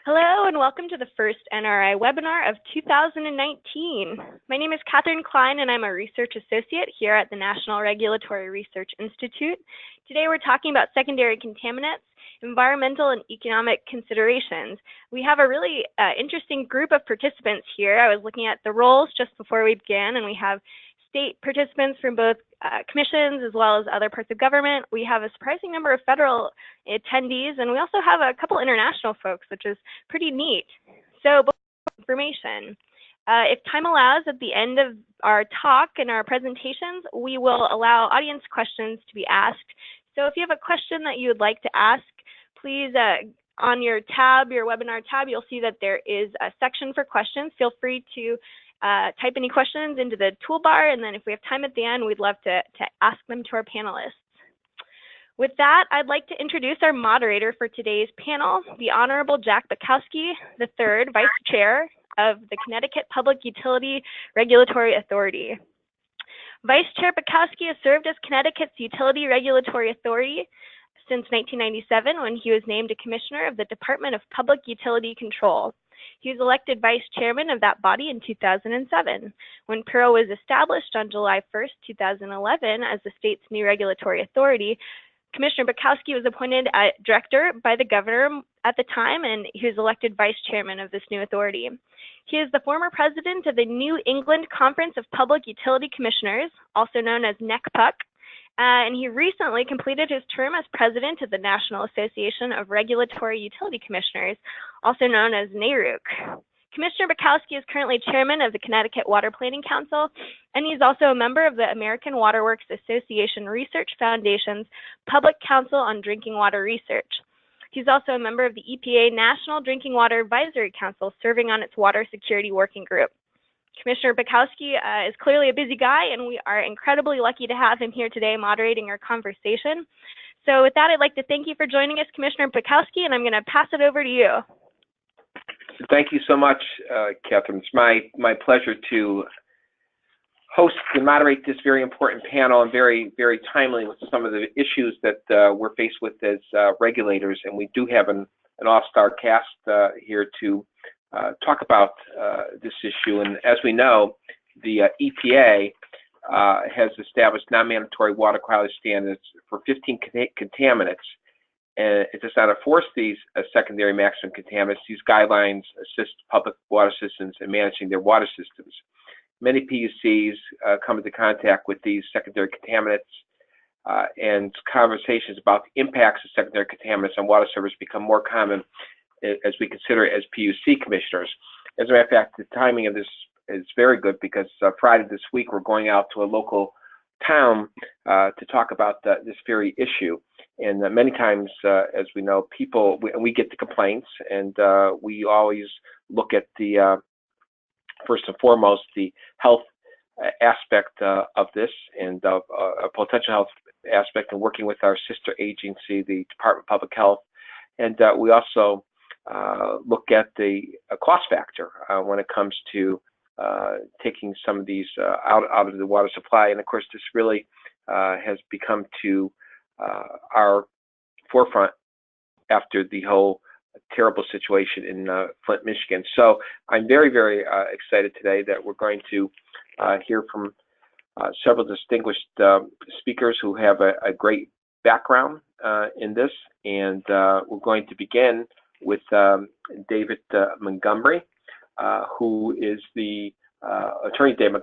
Hello and welcome to the first NRI webinar of 2019. My name is Catherine Klein and I'm a research associate here at the National Regulatory Research Institute. Today we're talking about secondary contaminants, environmental and economic considerations. We have a really interesting group of participants here. I was looking at the roles just before we began, and we have state participants from both commissions as well as other parts of government. We have a surprising number of federal attendees, and we also have a couple international folks, which is pretty neat. So, information. If time allows, at the end of our talk and our presentations, we will allow audience questions to be asked. So if you have a question that you would like to ask, please, on your tab, your webinar tab, you'll see that there is a section for questions. Feel free to type any questions into the toolbar, and then if we have time at the end, we'd love to ask them to our panelists. With that, I'd like to introduce our moderator for today's panel, the Honorable Jack Bukowski III, Vice Chair of the Connecticut Public Utility Regulatory Authority. Vice Chair Bukowski has served as Connecticut's Utility Regulatory Authority since 1997, when he was named a Commissioner of the Department of Public Utility Control. He was elected Vice Chairman of that body in 2007. When PURO was established on July 1st, 2011 as the state's new regulatory authority, Commissioner Bukowski was appointed Director by the Governor at the time, and he was elected Vice Chairman of this new authority. He is the former President of the New England Conference of Public Utility Commissioners, also known as NECPUC, and he recently completed his term as President of the National Association of Regulatory Utility Commissioners, also known as NARUC. Commissioner Bukowski is currently Chairman of the Connecticut Water Planning Council, and he's also a member of the American Water Works Association Research Foundation's Public Council on Drinking Water Research. He's also a member of the EPA National Drinking Water Advisory Council, serving on its Water Security Working Group. Commissioner Bukowski is clearly a busy guy, and we are incredibly lucky to have him here today moderating our conversation. So with that, I'd like to thank you for joining us, Commissioner Bukowski, and I'm going to pass it over to you. Thank you so much, Catherine. It's my pleasure to host and moderate this very important panel, and very timely with some of the issues that we're faced with as regulators. And we do have an all-star cast here to talk about this issue. And as we know, the EPA has established non-mandatory water quality standards for 15 contaminants, and it does not enforce these secondary maximum contaminants. These guidelines assist public water systems in managing their water systems. Many PUCs come into contact with these secondary contaminants, and conversations about the impacts of secondary contaminants on water service become more common as we consider it as PUC commissioners. As a matter of fact, the timing of this is very good, because Friday this week we're going out to a local town to talk about this very issue. And many times, as we know, we get the complaints, and we always look at the first and foremost the health aspect of this, and a potential health aspect, and working with our sister agency, the Department of Public Health. And we also look at the cost factor when it comes to taking some of these out of the water supply. And of course, this really has become to our forefront after the whole terrible situation in Flint, Michigan. So I'm very excited today that we're going to hear from several distinguished speakers who have a great background in this. And we're going to begin with David Montgomery, who is the Attorney David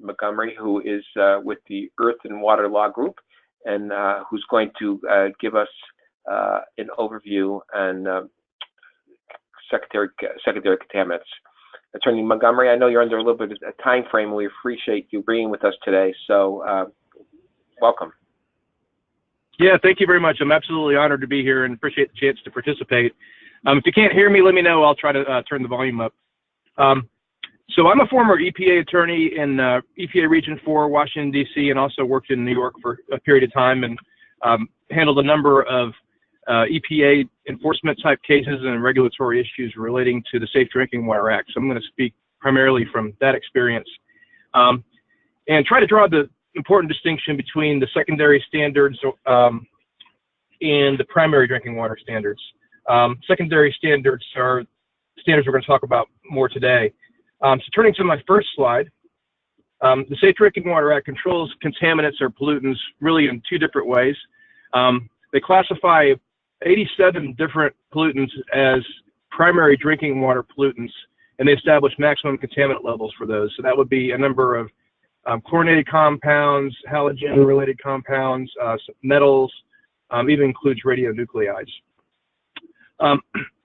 Montgomery, who is with the Earth and Water Law Group, and who's going to give us an overview on secondary contaminants. Attorney Montgomery, I know you're under a little bit of a time frame, and we appreciate you being with us today. So welcome. Yeah, thank you very much. I'm absolutely honored to be here and appreciate the chance to participate. If you can't hear me, let me know. I'll try to turn the volume up. So I'm a former EPA attorney in EPA Region 4, Washington, D.C., and also worked in New York for a period of time, and handled a number of EPA enforcement type cases and regulatory issues relating to the Safe Drinking Water Act. So I'm going to speak primarily from that experience, and try to draw the important distinction between the secondary standards and the primary drinking water standards. Secondary standards are standards we're going to talk about more today. So turning to my first slide, the Safe Drinking Water Act controls contaminants or pollutants really in two different ways. They classify 87 different pollutants as primary drinking water pollutants, and they establish maximum contaminant levels for those. So that would be a number of chlorinated compounds, halogen-related compounds, metals, even includes radionuclides. I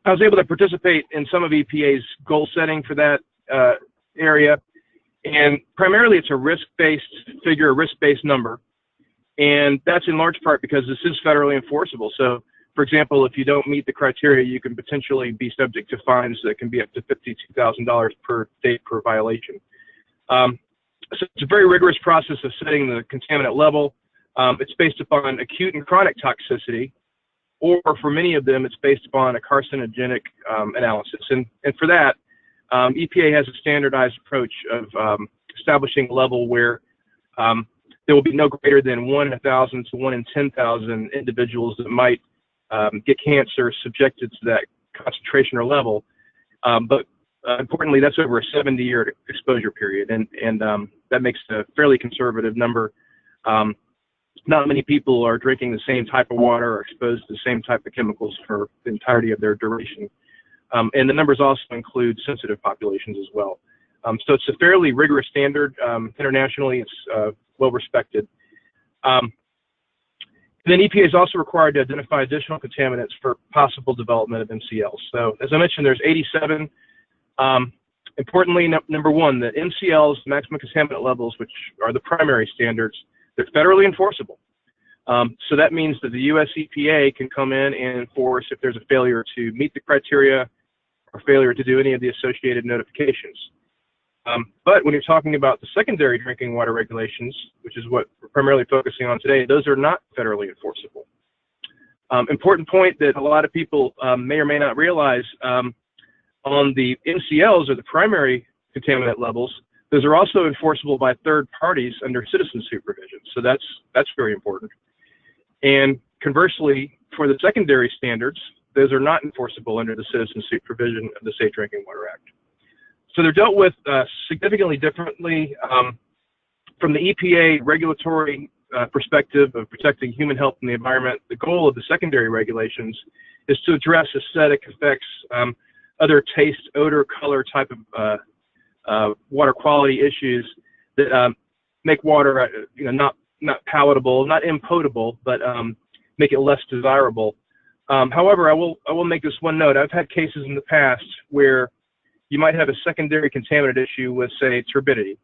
was able to participate in some of EPA's goal setting for that area, and primarily it's a risk-based figure, a risk-based number, and that's in large part because this is federally enforceable. So, for example, if you don't meet the criteria, you can potentially be subject to fines that can be up to $52,000 per day per violation. So it's a very rigorous process of setting the contaminant level. It's based upon acute and chronic toxicity, or for many of them, it's based upon a carcinogenic analysis. And for that, EPA has a standardized approach of establishing a level where there will be no greater than 1 in 1,000 to 1 in 10,000 individuals that might get cancer subjected to that concentration or level. But importantly, that's over a 70-year exposure period, and that makes a fairly conservative number. Not many people are drinking the same type of water or exposed to the same type of chemicals for the entirety of their duration. And the numbers also include sensitive populations as well. So it's a fairly rigorous standard. Internationally, it's well respected. And then EPA is also required to identify additional contaminants for possible development of MCLs. So as I mentioned, there's 87. Importantly, number one, the MCLs, maximum contaminant levels, which are the primary standards, they're federally enforceable. So that means that the US EPA can come in and enforce if there's a failure to meet the criteria or failure to do any of the associated notifications. But when you're talking about the secondary drinking water regulations, which is what we're primarily focusing on today, those are not federally enforceable. Important point that a lot of people may or may not realize, on the MCLs, or the primary contaminant levels, those are also enforceable by third parties under citizen supervision. So that's very important. And conversely, for the secondary standards, those are not enforceable under the citizen supervision of the Safe Drinking Water Act. So they're dealt with significantly differently from the EPA regulatory perspective of protecting human health and the environment. The goal of the secondary regulations is to address aesthetic effects, other taste, odor, color type of water quality issues that make water, not palatable, not impotable, but make it less desirable. However, I will make this one note. I've had cases in the past where you might have a secondary contaminant issue with, say, turbidity.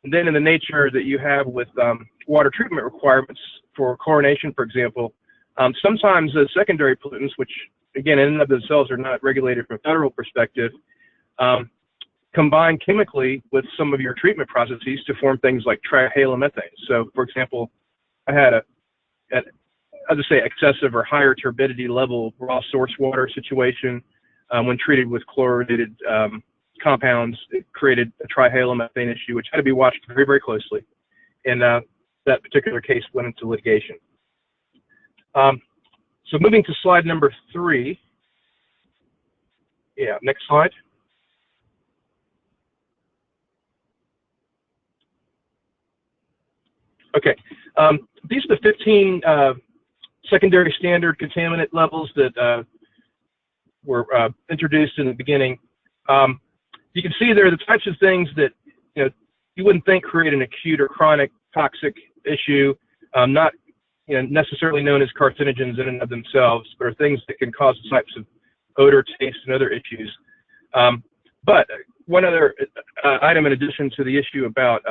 And then in the nature that you have with water treatment requirements for chlorination, for example, sometimes the secondary pollutants, which again in and of themselves are not regulated from a federal perspective, combine chemically with some of your treatment processes to form things like trihalomethane. So, for example, I had I'll just say excessive or higher turbidity level raw source water situation. When treated with chlorinated compounds, it created a trihalomethane issue, which had to be watched very, very closely. And that particular case went into litigation. So moving to slide number 3. Yeah, next slide. Okay, these are the 15 secondary standard contaminant levels that were introduced in the beginning. You can see there are the types of things that you wouldn't think create an acute or chronic toxic issue, not necessarily known as carcinogens in and of themselves, but are things that can cause types of odor, taste, and other issues. But one other item in addition to the issue about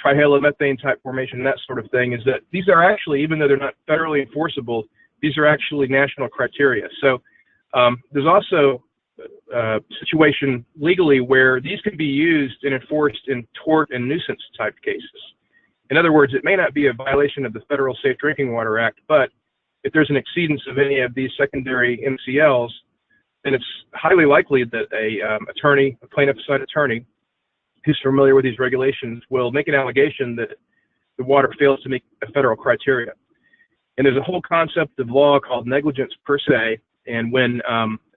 trihalomethane type formation and that sort of thing is that these are actually, even though they're not federally enforceable, these are actually national criteria. So there's also a situation legally where these can be used and enforced in tort and nuisance type cases. In other words, it may not be a violation of the Federal Safe Drinking Water Act, but if there's an exceedance of any of these secondary MCLs, then it's highly likely that a plaintiff side attorney who's familiar with these regulations will make an allegation that the water fails to meet a federal criteria. And there's a whole concept of law called negligence per se And when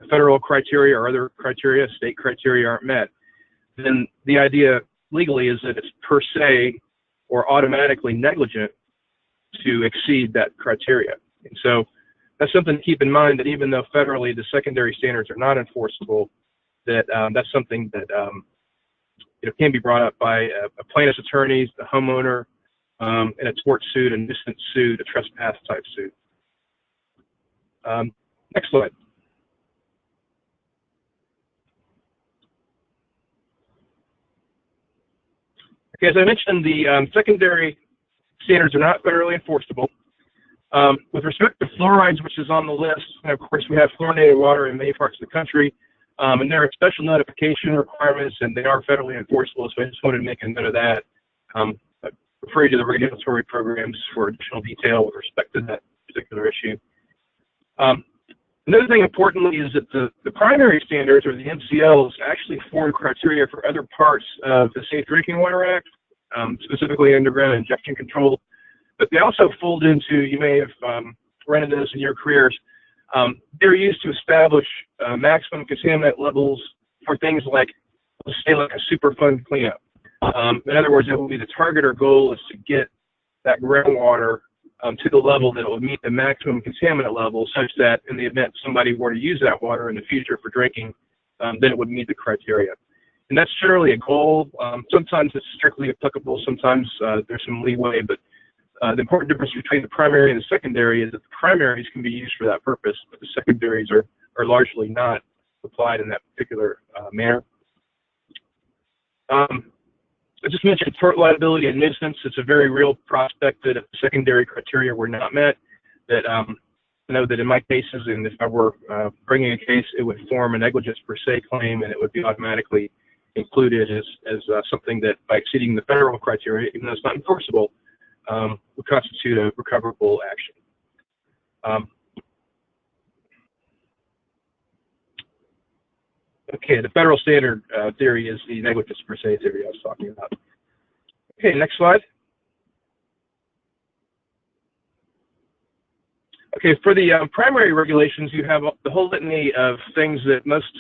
federal criteria or other criteria, state criteria aren't met, then the idea legally is that it's per se or automatically negligent to exceed that criteria. And so that's something to keep in mind, that even though federally the secondary standards are not enforceable, that that's something that can be brought up by a plaintiff's attorneys, the homeowner, in a tort suit, a nuisance suit, a trespass type suit. Next slide. Okay, as I mentioned, the secondary standards are not federally enforceable. With respect to fluorides, which is on the list, and of course we have fluorinated water in many parts of the country, and there are special notification requirements, and they are federally enforceable, so I just wanted to make a note of that. I refer you to the regulatory programs for additional detail with respect to that particular issue. Another thing importantly is that the primary standards, or the MCLs, actually form criteria for other parts of the Safe Drinking Water Act, specifically underground injection control. But they also fold into, you may have run into this in your careers, they're used to establish maximum contaminant levels for things like, let's say, like a Superfund cleanup. In other words, it will be the target or goal is to get that groundwater to the level that it will meet the maximum contaminant level, such that in the event somebody were to use that water in the future for drinking, then it would meet the criteria. And that's generally a goal. Sometimes it's strictly applicable, sometimes there's some leeway, but the important difference between the primary and the secondary is that the primaries can be used for that purpose, but the secondaries are largely not applied in that particular manner. I just mentioned tort liability and nuisance. It's a very real prospect that if the secondary criteria were not met, that I know that in my cases, and if I were bringing a case, it would form a negligence per se claim, and it would be automatically included as something that, by exceeding the federal criteria, even though it's not enforceable, would constitute a recoverable action. Okay, the federal standard theory is the negligence per se theory I was talking about. Okay, next slide. Okay, for the primary regulations, you have the whole litany of things that most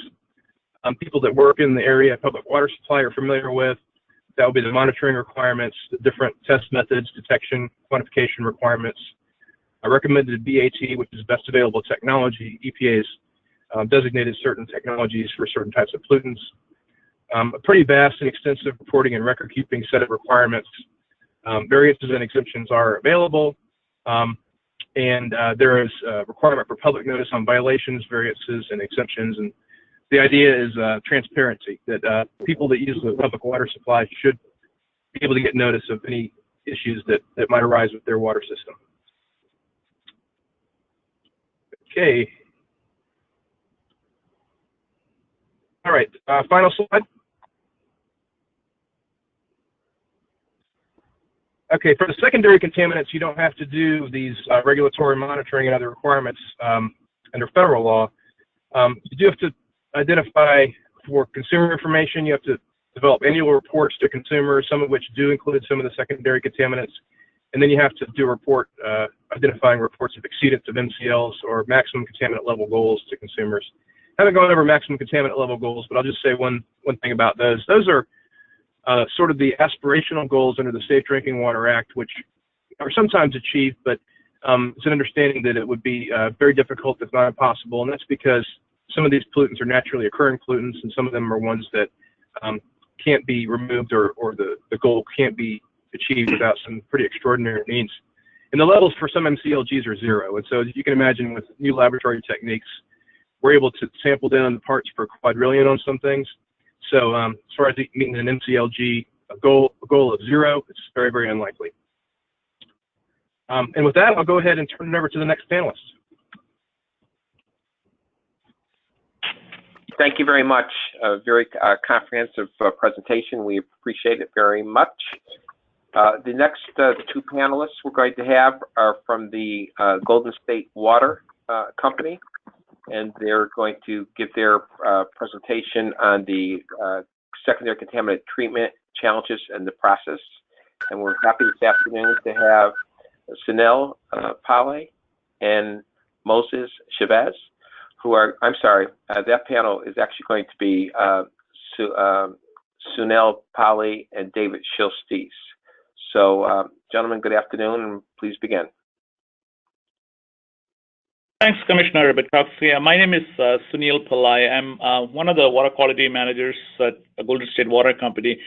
people that work in the area of public water supply are familiar with. That will be the monitoring requirements, the different test methods, detection, quantification requirements. I recommended BAT, which is best available technology. EPA's designated certain technologies for certain types of pollutants. A pretty vast and extensive reporting and record keeping set of requirements. Variances and exemptions are available. And there is a requirement for public notice on violations, variances, and exemptions. And the idea is transparency, that people that use the public water supply should be able to get notice of any issues that might arise with their water system. Okay. All right, final slide. Okay, for the secondary contaminants, you don't have to do these regulatory monitoring and other requirements under federal law. You do have to identify for consumer information. You have to develop annual reports to consumers, some of which do include some of the secondary contaminants. And then you have to do a report identifying reports of exceedance of MCLs or maximum contaminant level goals to consumers. I haven't gone over maximum contaminant level goals, but I'll just say one thing about those. Those are sort of the aspirational goals under the Safe Drinking Water Act, which are sometimes achieved, but it's an understanding that it would be very difficult, if not impossible, and that's because some of these pollutants are naturally occurring pollutants, and some of them are ones that can't be removed, or the goal can't be achieved without some pretty extraordinary means. And the levels for some MCLGs are 0, and so you can imagine with new laboratory techniques, we're able to sample down the parts per quadrillion on some things. So as far as meeting an MCLG goal of 0, it's very, very unlikely. And with that, I'll go ahead and turn it over to the next panelist. Thank you very much. A very comprehensive presentation. We appreciate it very much. The next two panelists we're going to have are from the Golden State Water Company, and they're going to give their presentation on the secondary contaminant treatment challenges and the process. And we're happy this afternoon to have Sunil Pillai and Moses Chavez, who are, I'm sorry, that panel is actually going to be Sunil Pali and David Shilstes. So, gentlemen, good afternoon, and please begin. Thanks, Commissioner Bitkovsky. My name is Sunil Pillai. I'm one of the water quality managers at Golden State Water Company.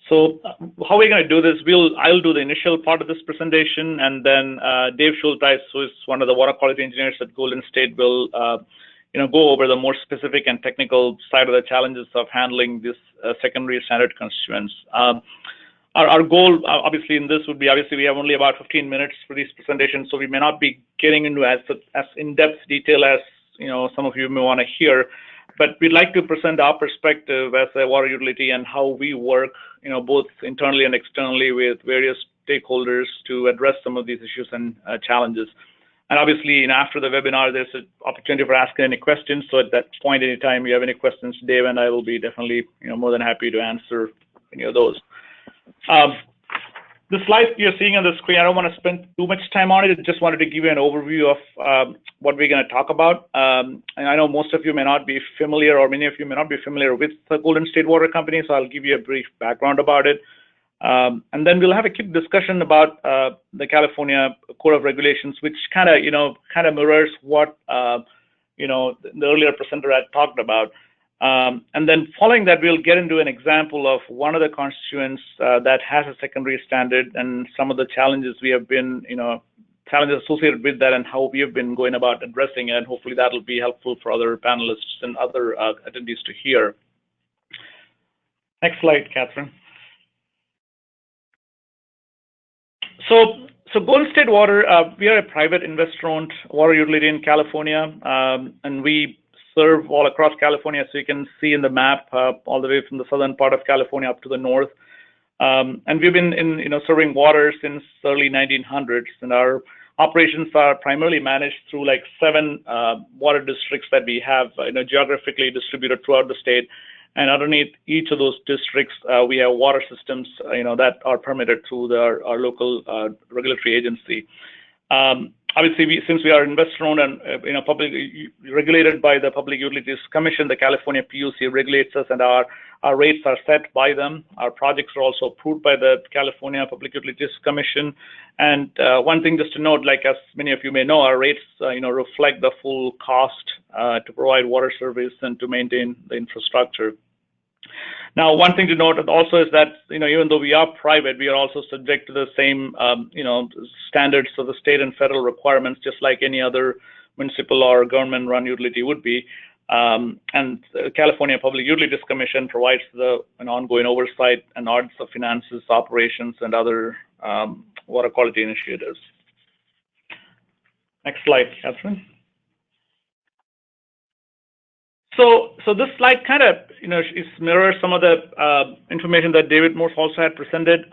So how we're going to do this, I'll do the initial part of this presentation, and then Dave Schulteis, who is one of the water quality engineers at Golden State, will go over the more specific and technical side of the challenges of handling this secondary standard constituents. Our goal, obviously, in this would be, we have only about 15 minutes for these presentations, so we may not be getting into as in-depth detail as some of you may want to hear, but we'd like to present our perspective as a water utility and how we work, both internally and externally with various stakeholders to address some of these issues and challenges. And obviously, after the webinar, there's an opportunity for asking any questions. So at that point, anytime you have any questions, Dave and I will be definitely, more than happy to answer any of those. The slide you're seeing on the screen, I don't want to spend too much time on it. I just wanted to give you an overview of what we're going to talk about. And I know most of you may not be familiar, or many of you may not be familiar with the Golden State Water Company, so I'll give you a brief background about it. And then we'll have a quick discussion about the California Code of Regulations, which kind of mirrors what the earlier presenter had talked about. And then following that, we'll get into an example of one of the constituents that has a secondary standard and some of the challenges we have been, challenges associated with that and how we have been going about addressing it. And hopefully that will be helpful for other panelists and other attendees to hear. Next slide, Catherine. So Golden State Water, we are a private investor-owned water utility in California, and we serve all across California, so you can see in the map all the way from the southern part of California up to the north. And we've been serving water since early 1900s, and our operations are primarily managed through like 7 water districts that we have geographically distributed throughout the state. And underneath each of those districts, we have water systems that are permitted through our local regulatory agency. Obviously, since we are investor-owned and regulated by the Public Utilities Commission, the California PUC regulates us, and our rates are set by them. Our projects are also approved by the California Public Utilities Commission. And one thing just to note, like as many of you may know, our rates reflect the full cost to provide water service and to maintain the infrastructure. Now, one thing to note also is that, even though we are private, we are also subject to the same, standards of the state and federal requirements, just like any other municipal or government-run utility would be. And the California Public Utilities Commission provides an ongoing oversight and audits of finances, operations, and other water quality initiatives. Next slide, Catherine. So this slide kind of, mirrors some of the information that David Morse also had presented.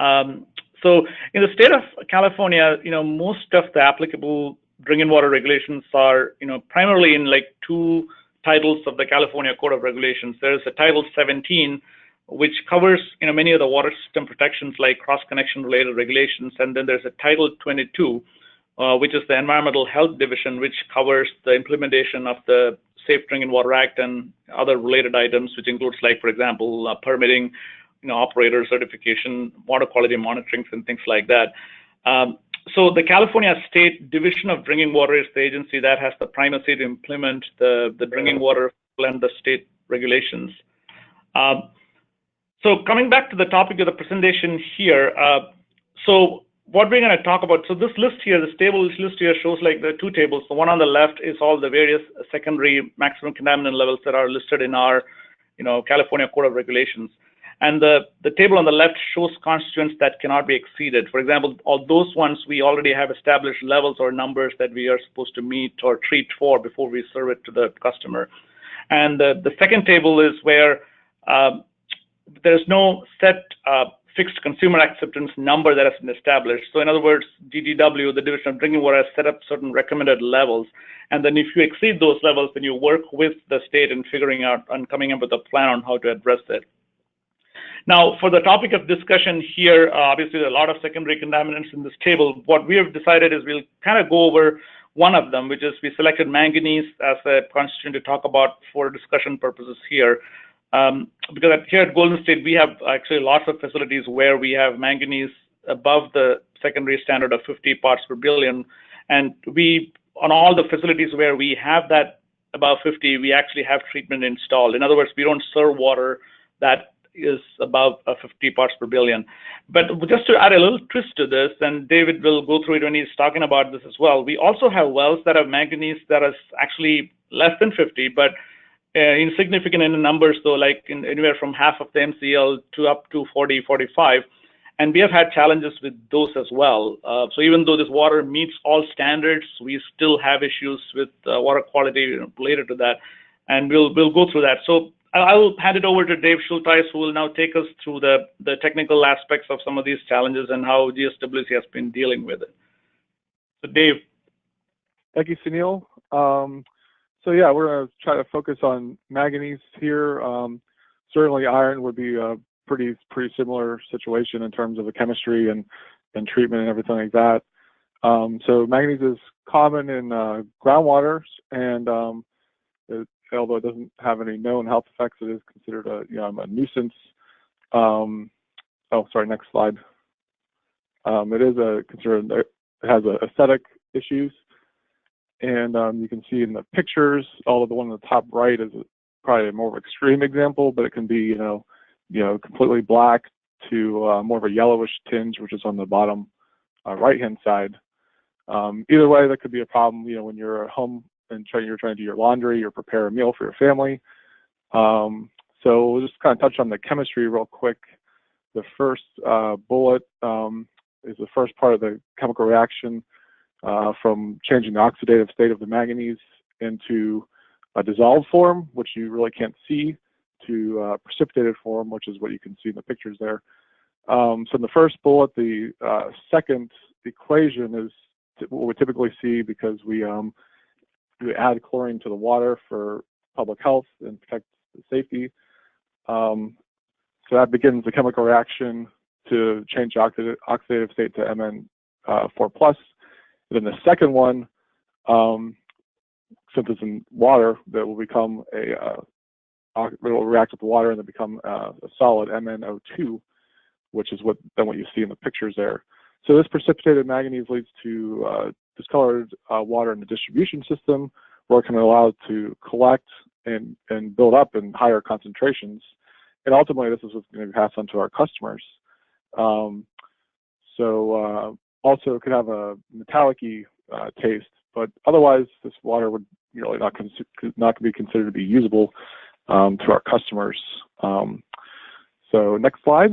So in the state of California, most of the applicable drinking water regulations are, primarily in like 2 titles of the California Code of Regulations. There's a Title 17, which covers, many of the water system protections like cross-connection related regulations. And then there's a Title 22, which is the Environmental Health Division, which covers the implementation of the Safe Drinking Water Act and other related items, which includes, like, for example, permitting, operator certification, water quality monitoring, and things like that. So the California State Division of Drinking Water is the agency that has the primacy to implement the drinking water and the state regulations. So coming back to the topic of the presentation here, so what we're going to talk about, so this list here, this list here shows like the 2 tables. The one on the left is all the various secondary maximum contaminant levels that are listed in our, California Code of Regulations. And the table on the left shows constituents that cannot be exceeded. For example, all those ones, we already have established levels or numbers that we are supposed to meet or treat for before we serve it to the customer. And the second table is where there's no set fixed consumer acceptance number that has been established. So in other words, DDW, the Division of Drinking Water, has set up certain recommended levels. And then if you exceed those levels, then you work with the state in figuring out and coming up with a plan on how to address it. Now, for the topic of discussion here, obviously there are a lot of secondary contaminants in this table. What we have decided is we'll kind of go over one of them, which is we selected manganese as a constituent to talk about for discussion purposes here. Because here at Golden State, we have actually lots of facilities where we have manganese above the secondary standard of 50 parts per billion. And on all the facilities where we have that above 50, we actually have treatment installed. In other words, we don't serve water that is above 50 parts per billion. But just to add a little twist to this, and David will go through it when he's talking about this as well, we also have wells that have manganese that is actually less than 50, but insignificant in the numbers, though, like anywhere from half of the MCL to up to 40, 45. And we have had challenges with those as well. So even though this water meets all standards, we still have issues with water quality related to that. And we'll go through that. So I will hand it over to Dave Schultheis, who will now take us through the technical aspects of some of these challenges and how GSWC has been dealing with it. So Dave. Thank you, Sunil. So yeah, we're going to try to focus on manganese here. Certainly iron would be a pretty similar situation in terms of the chemistry and treatment and everything like that. So manganese is common in groundwaters, and although it doesn't have any known health effects, it is considered a nuisance. Oh, sorry, next slide. It is it has aesthetic issues, and you can see in the pictures, although the one on the top right is probably a more of an extreme example, but it can be completely black to more of a yellowish tinge, which is on the bottom right-hand side. Either way, that could be a problem, when you're at home and you're trying to do your laundry or prepare a meal for your family. So we'll just kind of touch on the chemistry real quick. The first bullet is the first part of the chemical reaction from changing the oxidative state of the manganese into a dissolved form, which you really can't see, to precipitated form, which is what you can see in the pictures there. So in the first bullet, the second equation is what we typically see because we add chlorine to the water for public health and protect the safety. So that begins the chemical reaction to change oxidative state to Mn4+. And then the second one, since it's in water, that will become it will react with the water and then become a solid MnO2, which is what you see in the pictures there. So this precipitated manganese leads to discolored water in the distribution system, where it can allow it to collect and build up in higher concentrations. And ultimately, this is what's going to be passed on to our customers. Also, it could have a metallic-y taste, but otherwise, this water would really not be considered to be usable to our customers. So next slide.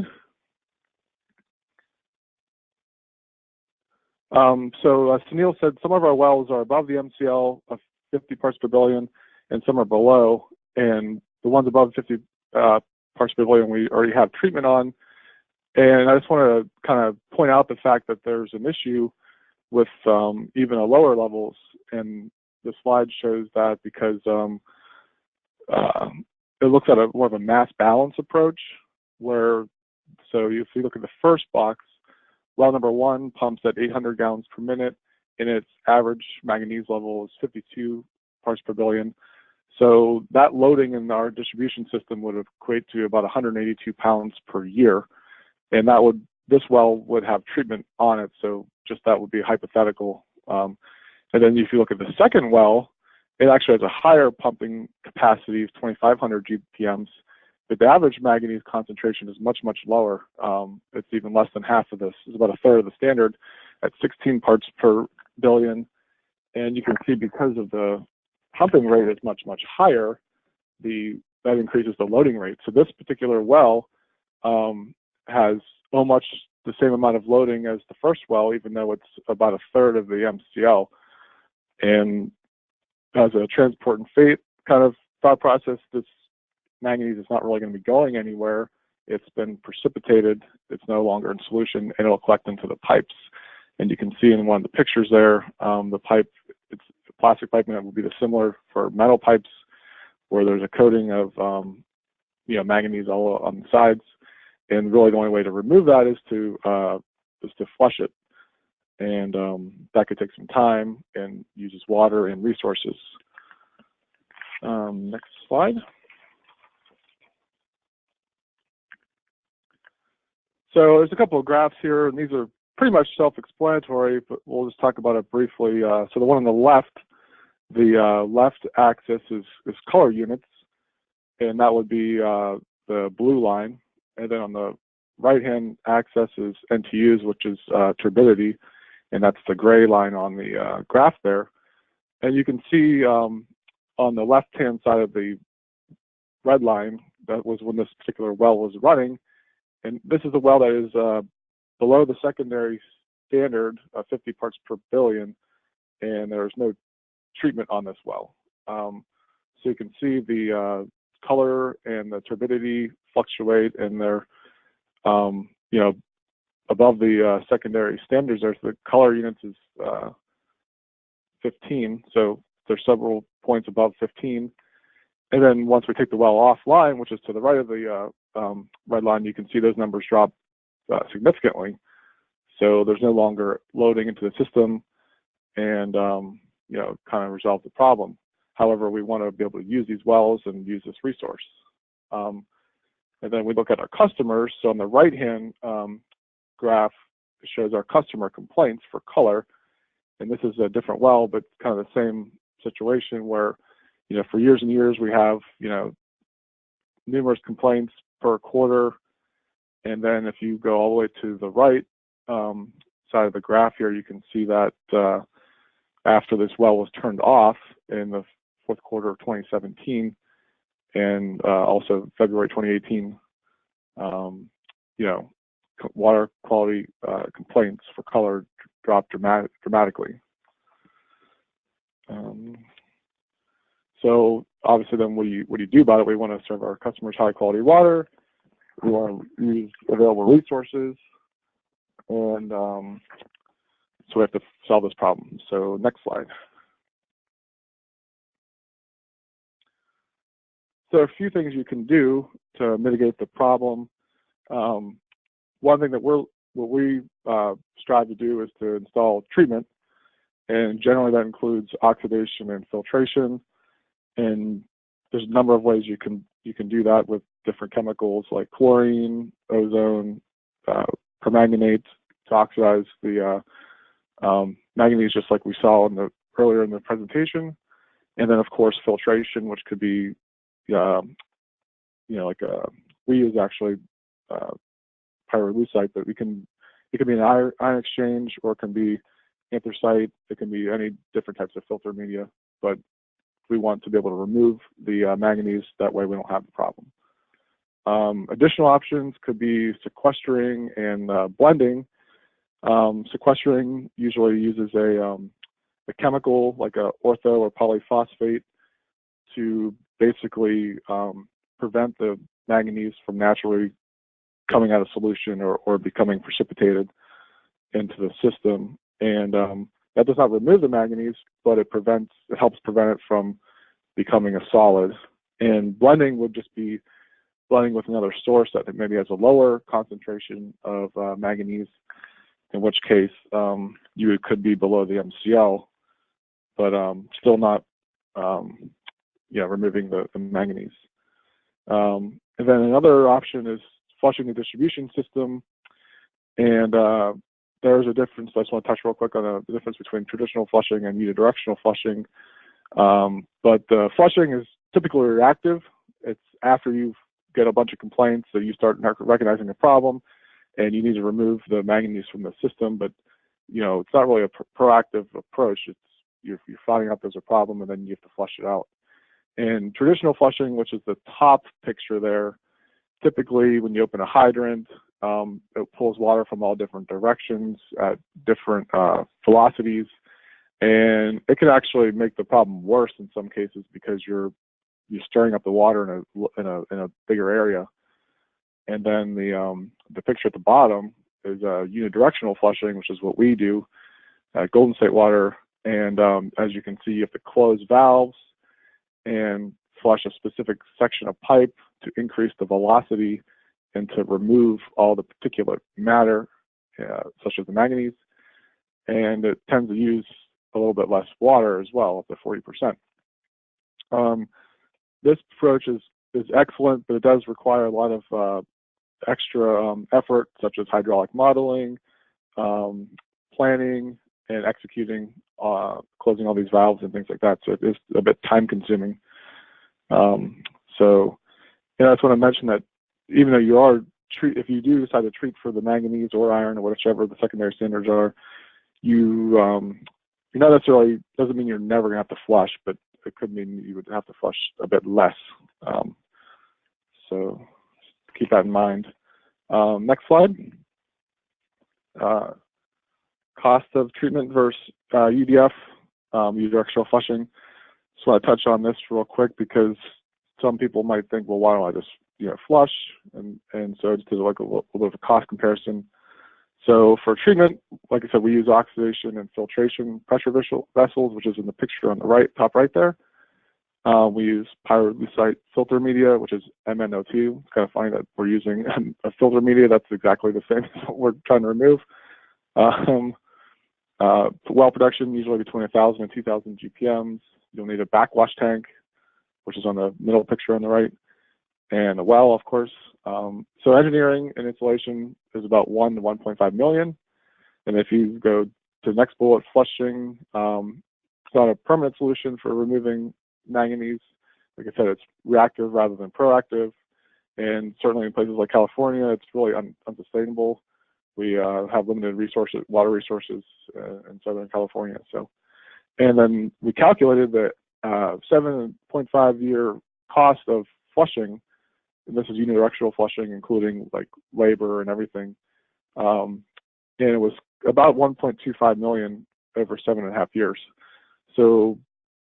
So as Sunil said, some of our wells are above the MCL of 50 parts per billion, and some are below. And the ones above 50 parts per billion, we already have treatment on. And I just want to kind of point out the fact that there's an issue with even the lower levels. And the slide shows that because it looks at more of a mass balance approach, so if you look at the first box, well number 1 pumps at 800 gallons per minute, and its average manganese level is 52 parts per billion. So that loading in our distribution system would equate to about 182 pounds per year, and this well would have treatment on it. So just that would be hypothetical. And then if you look at the second well, it actually has a higher pumping capacity of 2,500 GPMs, but the average manganese concentration is much, much lower. It's even less than half of this. It's about a third of the standard at 16 parts per billion. And you can see because of the pumping rate is much, much higher, that increases the loading rate. So this particular well has almost the same amount of loading as the first well, even though it's about a third of the MCL. And as a transport and fate kind of thought process, this manganese is not really going to be going anywhere. It's been precipitated. It's no longer in solution, and it'll collect into the pipes. And you can see in one of the pictures there, the pipe, it's plastic piping that will be similar for metal pipes, where there's a coating of manganese all on the sides. And really the only way to remove that is to flush it. and that could take some time and uses water and resources. Next slide. So there's a couple of graphs here, and these are pretty much self-explanatory, but we'll just talk about it briefly. So the one on the left axis is color units, and that would be the blue line. And then on the right-hand axis is NTUs, which is turbidity, and that's the gray line on the graph there. And you can see on the left-hand side of the red line, that was when this particular well was running. And this is a well that is below the secondary standard of 50 parts per billion, and there's no treatment on this well. So you can see the color and the turbidity fluctuate, and they're, you know, above the secondary standards. There's the color units is 15, so there's several points above 15. And then once we take the well offline, which is to the right of the red line, you can see those numbers drop significantly. So there's no longer loading into the system, and you know, kind of resolve the problem. However, we want to be able to use these wells and use this resource. And then we look at our customers. So on the right-hand graph, it shows our customer complaints for color. And this is a different well, but kind of the same situation where, you know, for years and years we have, you know, numerous complaints per quarter. And then if you go all the way to the right side of the graph here, you can see that after this well was turned off in the fourth quarter of 2017 and also February 2018, you know, water quality complaints for color dropped dramatically. So obviously then what do you do about it? We want to serve our customers high quality water. We want to use available resources, and so we have to solve this problem. So next slide. So a few things you can do to mitigate the problem. One thing that what we strive to do is to install treatment, and generally that includes oxidation and filtration. And there's a number of ways you can do that with different chemicals like chlorine, ozone, permanganate to oxidize the manganese, just like we saw earlier in the presentation. And then of course filtration, which could be you know, like we use actually pyrolusite, but it can be an ion exchange, or it can be anthracite. It can be any different types of filter media, but we want to be able to remove the manganese. That way we don't have the problem. Additional options could be sequestering and blending. Sequestering usually uses a chemical like a ortho or polyphosphate to basically prevent the manganese from naturally coming out of solution or becoming precipitated into the system. And that does not remove the manganese, but it helps prevent it from becoming a solid. And blending would just be blending with another source that maybe has a lower concentration of manganese, in which case you could be below the MCL, but still not removing the manganese. And then another option is flushing the distribution system. And there's a difference. I just want to touch real quick on the difference between traditional flushing and unidirectional flushing. But flushing is typically reactive. It's after you get a bunch of complaints that you start recognizing a problem and you need to remove the manganese from the system. But it's not really a proactive approach. It's you're finding out there's a problem and then you have to flush it out. And traditional flushing, which is the top picture there, typically when you open a hydrant, it pulls water from all different directions at different velocities, and it can actually make the problem worse in some cases because you're stirring up the water in a bigger area. And then the picture at the bottom is unidirectional flushing, which is what we do at Golden State Water. And as you can see, you have to close valves and flush a specific section of pipe to increase the velocity and to remove all the particulate matter, such as the manganese. and it tends to use a little bit less water as well, up to 40%. This approach is excellent, but it does require a lot of extra effort, such as hydraulic modeling, planning, and executing, closing all these valves and things like that. So it is a bit time-consuming. So I just want to mention that even though you are if you do decide to treat for the manganese or iron or whichever the secondary standards are, you're not necessarily, doesn't mean you're never going to have to flush, but it could mean you would have to flush a bit less. So keep that in mind. Next slide. Cost of treatment versus UDF, unidirectional flushing. Just want to touch on this real quick because some people might think, well, why don't I just flush? And so just like a little bit of a cost comparison. So for treatment, like I said, we use oxidation and filtration pressure vessels, which is in the picture on the right, top right there. We use pyrolusite filter media, which is MnO2. It's kind of funny that we're using a filter media that's exactly the same as what we're trying to remove. Well production, usually between 1,000 and 2,000 GPMs. You'll need a backwash tank, which is on the middle picture on the right, and a well, of course. So engineering and installation is about 1 to 1.5 million. And if you go to the next bullet, flushing, it's not a permanent solution for removing manganese. Like I said, it's reactive rather than proactive. And certainly in places like California, it's really unsustainable. We have limited water resources in Southern California. So, and then we calculated the 7.5-year cost of flushing. And this is unidirectional flushing, including like labor and everything. And it was about 1.25 million over 7.5 years. So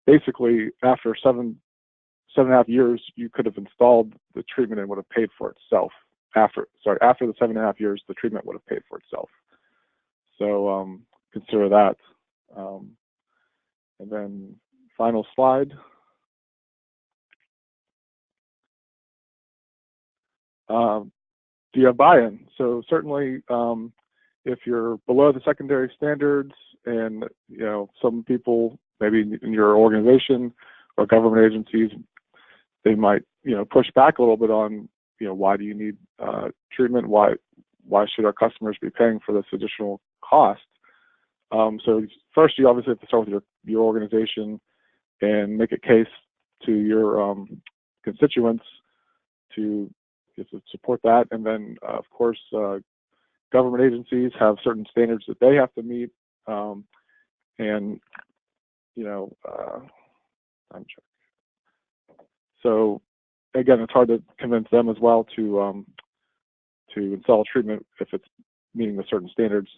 basically, after 7.5 years, you could have installed the treatment and would have paid for itself. After the 7.5 years, the treatment would have paid for itself. So consider that. And then final slide. Do you have buy-in? So certainly, if you're below the secondary standards, and some people maybe in your organization or government agencies, they might push back a little bit on why do you need treatment? Why should our customers be paying for this additional cost? So first, you obviously have to start with your organization and make a case to your constituents to support that. And then, of course, government agencies have certain standards that they have to meet. So again, it's hard to convince them as well to install treatment if it's meeting the certain standards.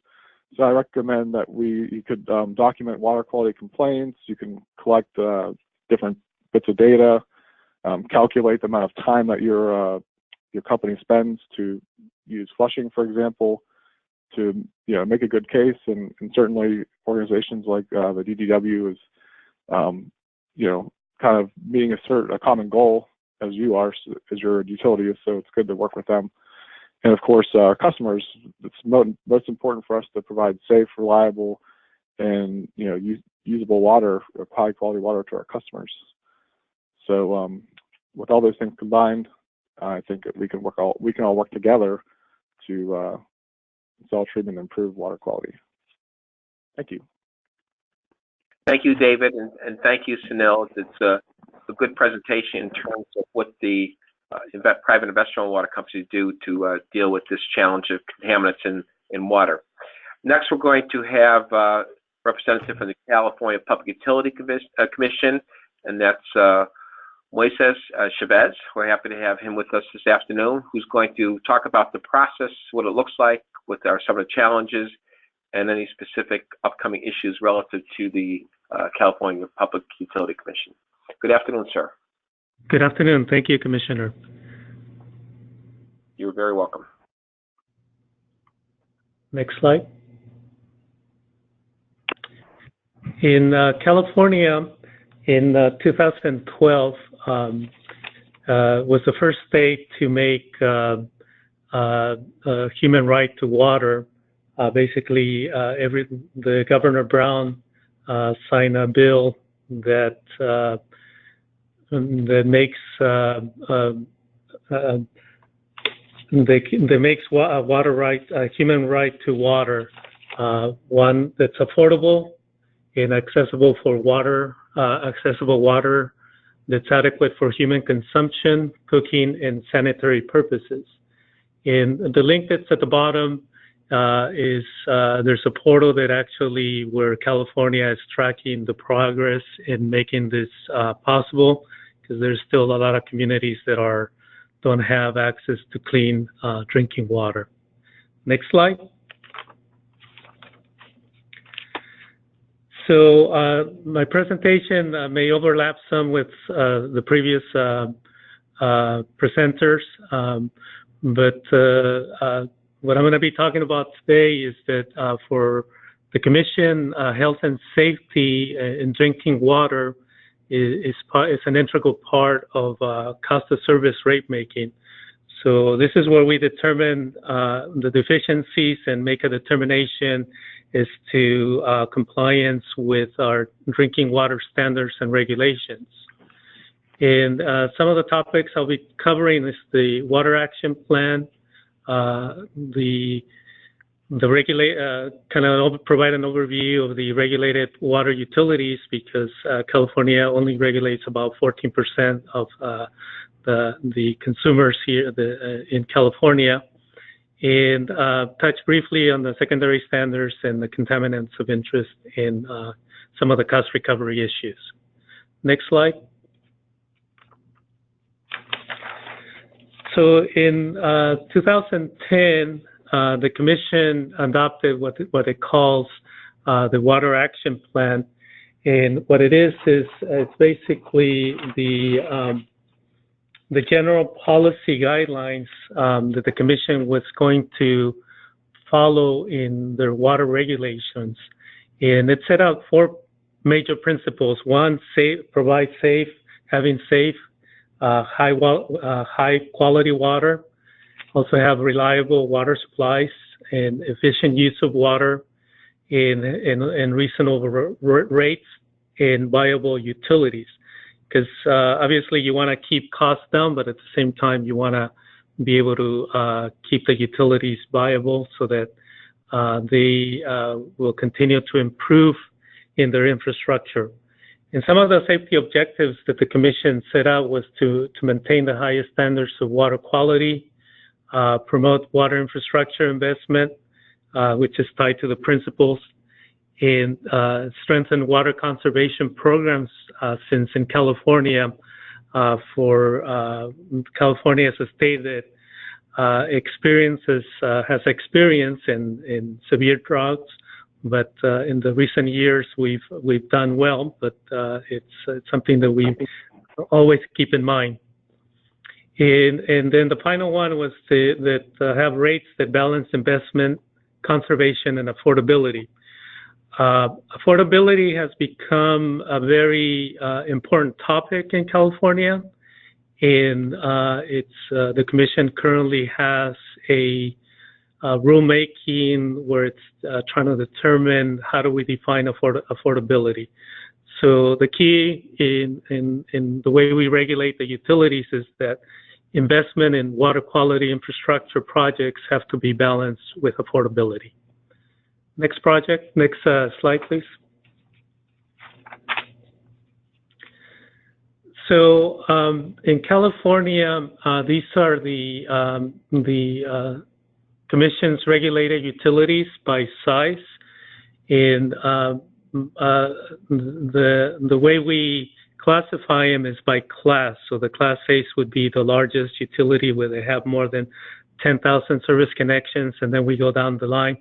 So I recommend that you could document water quality complaints. You can collect different bits of data, calculate the amount of time that your company spends to use flushing, for example, to make a good case. And certainly organizations like the DDW is kind of meeting a common goal as you are, as your utility is. So it's good to work with them. And of course, our customers, it's most important for us to provide safe, reliable, and usable water, high quality water to our customers. So with all those things combined, I think we can all work together to install treatment and improve water quality. Thank you. Thank you, David, and thank you, Sunil. It's a good presentation in terms of what the private investor-owned water companies do to deal with this challenge of contaminants in water. Next, we're going to have a representative from the California Public Utility Commission, and that's Moises Chavez. We're happy to have him with us this afternoon, who's going to talk about the process, what it looks like, what are some of the challenges, and any specific upcoming issues relative to the California Public Utility Commission. Good afternoon, sir. Good afternoon. Thank you, Commissioner. You're very welcome. Next slide. In California, in 2012, was the first state to make a human right to water basically, the Governor Brown signed a bill that makes water right, human right to water, one that's affordable and accessible water that's adequate for human consumption, cooking, and sanitary purposes. And the link that's at the bottom is there's a portal that actually where California is tracking the progress in making this possible, because there's still a lot of communities that don't have access to clean drinking water. Next slide. So my presentation may overlap some with the previous presenters, but what I'm going to be talking about today is that for the Commission, health and safety in drinking water is an integral part of cost of service rate making. So this is where we determine the deficiencies and make a determination as to compliance with our drinking water standards and regulations. And some of the topics I'll be covering is the Water Action Plan, kind of provide an overview of the regulated water utilities, because California only regulates about 14% of the consumers here in California, and touch briefly on the secondary standards and the contaminants of interest in some of the cost recovery issues. Next slide. So in 2010, the Commission adopted what it calls the Water Action Plan, and what it is it's basically the general policy guidelines that the Commission was going to follow in their water regulations, and it set out 4 major principles. One, provide safe, having safe, high quality water. Also have reliable water supplies and efficient use of water in reasonable rates and viable utilities. Because obviously you want to keep costs down, but at the same time you want to be able to keep the utilities viable so that they will continue to improve in their infrastructure. And some of the safety objectives that the Commission set out was to maintain the highest standards of water quality, promote water infrastructure investment, which is tied to the principles, and strengthen water conservation programs, since in California, California is a state that has experience in severe droughts, but in the recent years we've done well, but it's something that we always keep in mind. And then the final one was that have rates that balance investment, conservation, and affordability. Affordability has become a very important topic in California, and the Commission currently has a rulemaking where it's trying to determine how do we define affordability. So the key in the way we regulate the utilities is that investment in water quality infrastructure projects have to be balanced with affordability. Next slide, please. So in California, these are the Commission's regulated utilities by size, and the way we classify them is by class. So the Class A's would be the largest utility where they have more than 10,000 service connections, and then we go down the line.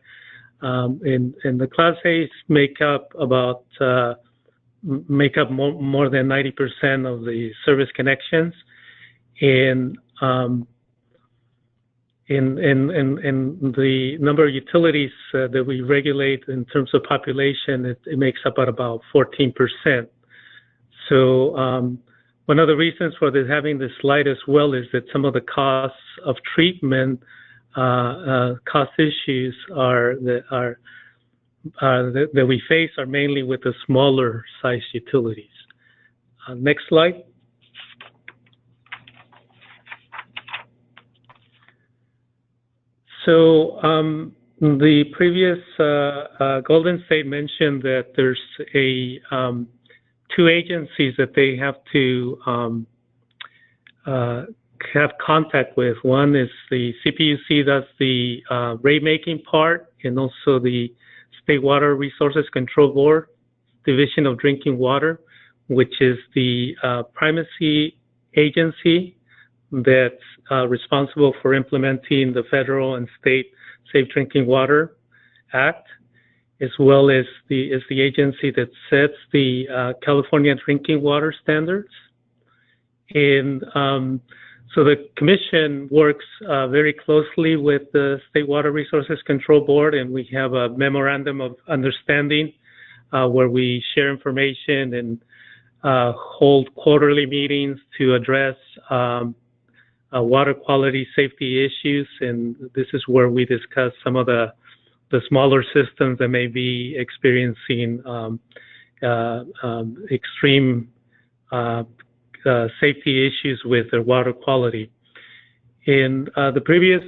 And the Class A's make up more than 90% of the service connections, and the number of utilities that we regulate in terms of population, it makes up about 14%. So one of the reasons for having this slide as well is that some of the costs of treatment cost issues that we face are mainly with the smaller size utilities. Next slide. So the previous Golden State mentioned that there's two agencies that they have to have contact with. One is the CPUC, that's the rate-making part, and also the State Water Resources Control Board, Division of Drinking Water, which is the primacy agency that's responsible for implementing the federal and state Safe Drinking Water Act, as well as the agency that sets the California drinking water standards. And so the Commission works very closely with the State Water Resources Control Board, and we have a memorandum of understanding where we share information and hold quarterly meetings to address water quality safety issues. And this is where we discuss some of the smaller systems that may be experiencing extreme safety issues with their water quality. In the previous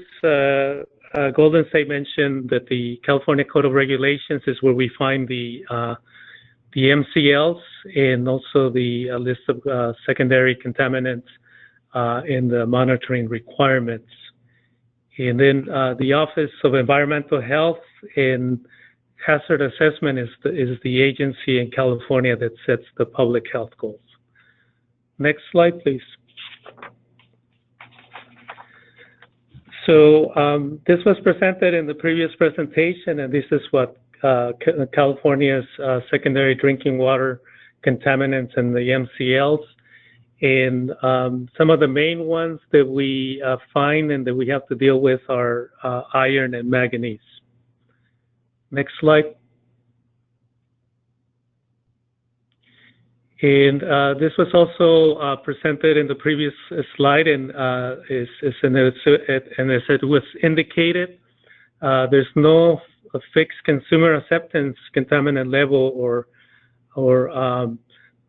Golden State mentioned that the California Code of Regulations is where we find the MCLs and also the list of secondary contaminants in the monitoring requirements. And then the Office of Environmental Health and Hazard Assessment is the agency in California that sets the public health goals. Next slide, please. So this was presented in the previous presentation, and this is what California's secondary drinking water contaminants and the MCLs. And some of the main ones that we find and that we have to deal with are iron and manganese. Next slide. And this was also presented in the previous slide, and as it was indicated, there's no fixed consumer acceptance contaminant level or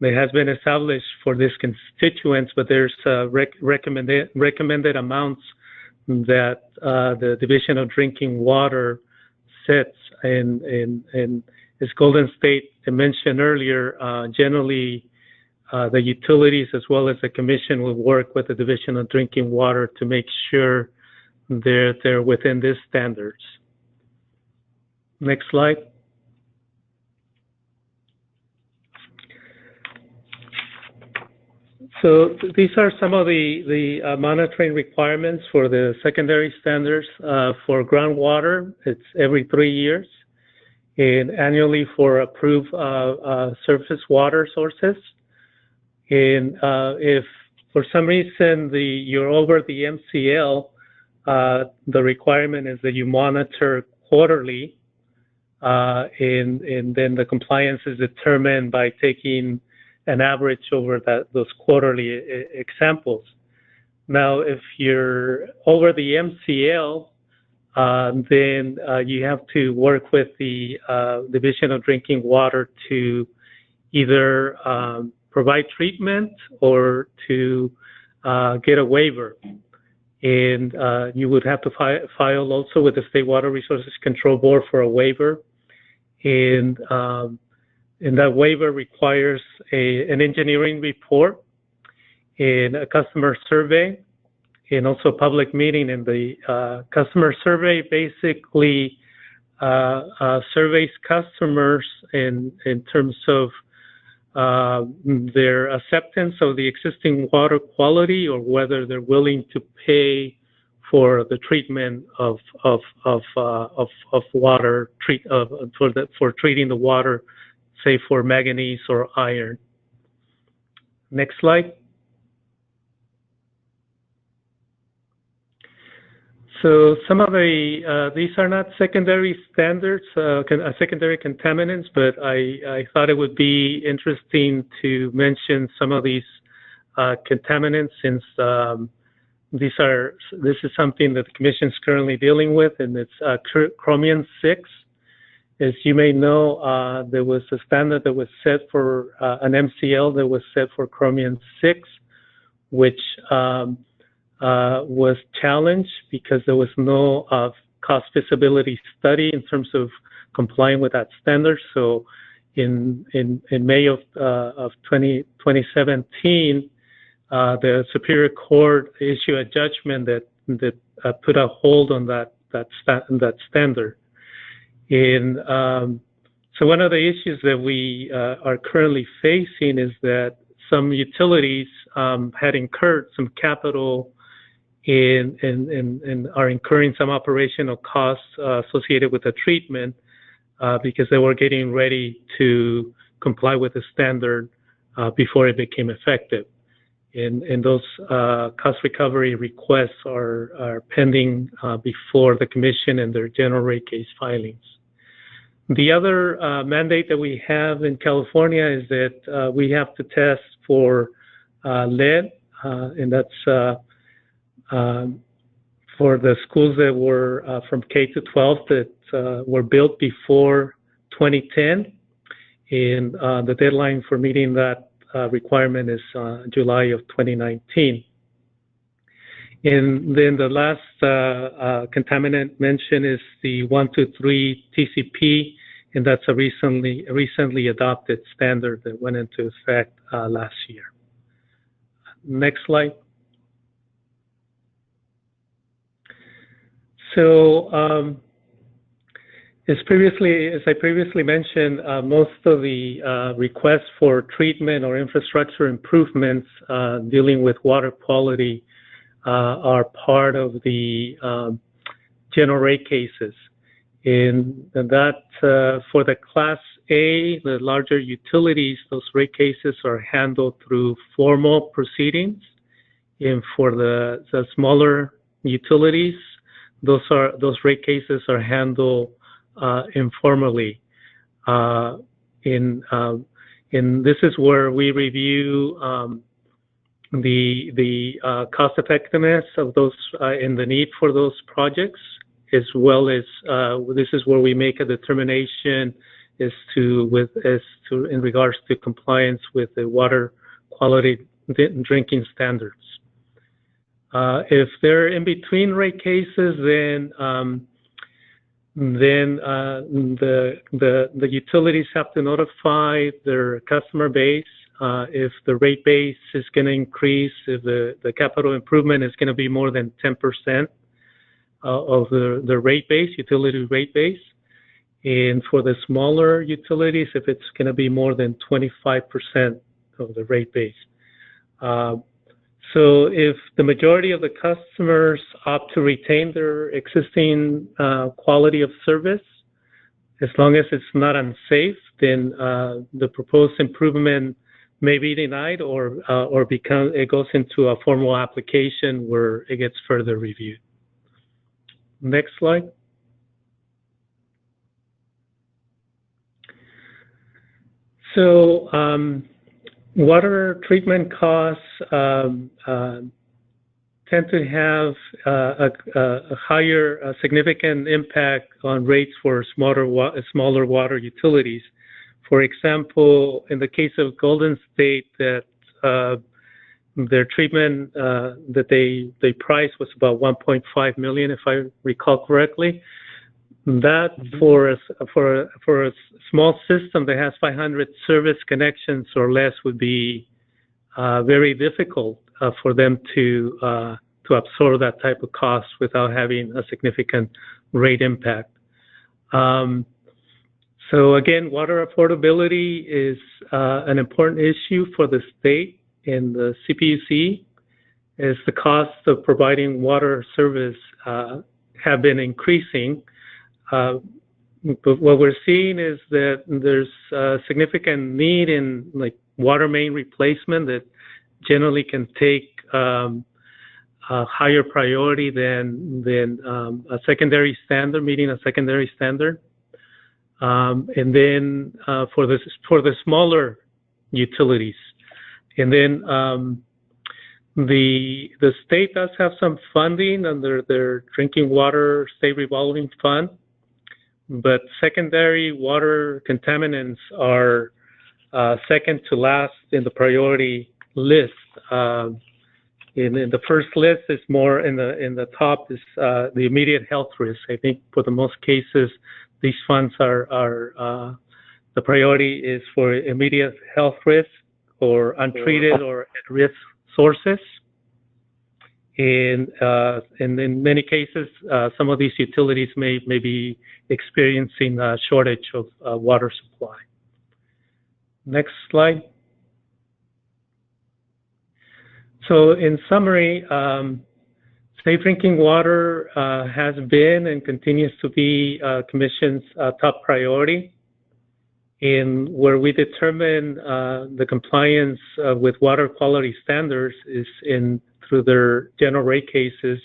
that has been established for these constituents, but there's recommended amounts that the Division of Drinking Water sets. And as Golden State mentioned earlier, generally the utilities as well as the Commission will work with the Division of Drinking Water to make sure they're within these standards. Next slide. So these are some of the monitoring requirements for the secondary standards. For groundwater, it's every 3 years, and annually for approved surface water sources. And if for some reason you're over the MCL, the requirement is that you monitor quarterly, and then the compliance is determined by taking an average over those quarterly examples. Now, if you're over the MCL, then you have to work with the Division of Drinking Water to either provide treatment or to get a waiver. And you would have to file also with the State Water Resources Control Board for a waiver. And that waiver requires an engineering report and a customer survey and also a public meeting. And the customer survey basically surveys customers in terms of their acceptance of the existing water quality, or whether they're willing to pay for the treatment of water, for treating the water, say for manganese or iron. Next slide. So some of these are not secondary standards, secondary contaminants, but I thought it would be interesting to mention some of these contaminants, since this is something that the Commission is currently dealing with, and it's Chromium 6. As you may know, there was a standard that was set for an MCL that was set for Chromium 6, which was challenged because there was no cost feasibility study in terms of complying with that standard. So in May of 2017, the Superior Court issued a judgment that put a hold on that standard. And so one of the issues that we are currently facing is that some utilities had incurred some capital and are incurring some operational costs associated with the treatment because they were getting ready to comply with the standard before it became effective. And those cost recovery requests are pending before the Commission and their general rate case filings. The other mandate that we have in California is that we have to test for lead, and that's for the schools that were from K to 12 that were built before 2010. And the deadline for meeting that requirement is July of 2019. And then the last contaminant mentioned is the 123 TCP, and that's a recently adopted standard that went into effect last year. Next slide. So as I previously mentioned, most of the requests for treatment or infrastructure improvements dealing with water quality are part of the general rate cases. And that for the Class A, the larger utilities, those rate cases are handled through formal proceedings. And for the smaller utilities, those rate cases are handled informally. And this is where we review the cost effectiveness of those and the need for those projects, as well as this is where we make a determination as to in regards to compliance with the water quality drinking standards. If they're in between rate cases, then the utilities have to notify their customer base if the rate base is going to increase, if the capital improvement is going to be more than 10% of the rate base, utility rate base. And for the smaller utilities, if it's going to be more than 25% of the rate base. So if the majority of the customers opt to retain their existing quality of service, as long as it's not unsafe, then the proposed improvement may be denied or it goes into a formal application where it gets further reviewed. Next slide. So water treatment costs tend to have a higher, significant impact on rates for smaller water utilities. For example, in the case of Golden State, that their treatment that they priced was about $1.5 million, if I recall correctly. That for a small system that has 500 service connections or less would be very difficult for them to absorb that type of cost without having a significant rate impact. So again, water affordability is an important issue for the state and the CPUC, as the costs of providing water service have been increasing. But what we're seeing is that there's a significant need in like water main replacement that generally can take a higher priority than a secondary standard, meeting a secondary standard. And then for the smaller utilities, and then The state does have some funding under their Drinking Water State Revolving Fund, but secondary water contaminants are second to last in the priority list. In the first list is more in the top is the immediate health risk. I think for the most cases, these funds are the priority is for immediate health risk or untreated or at-risk sources. And in many cases, some of these utilities may be experiencing a shortage of water supply. Next slide. So in summary, safe drinking water has been and continues to be Commission's top priority. In where we determine the compliance with water quality standards is through their general rate cases,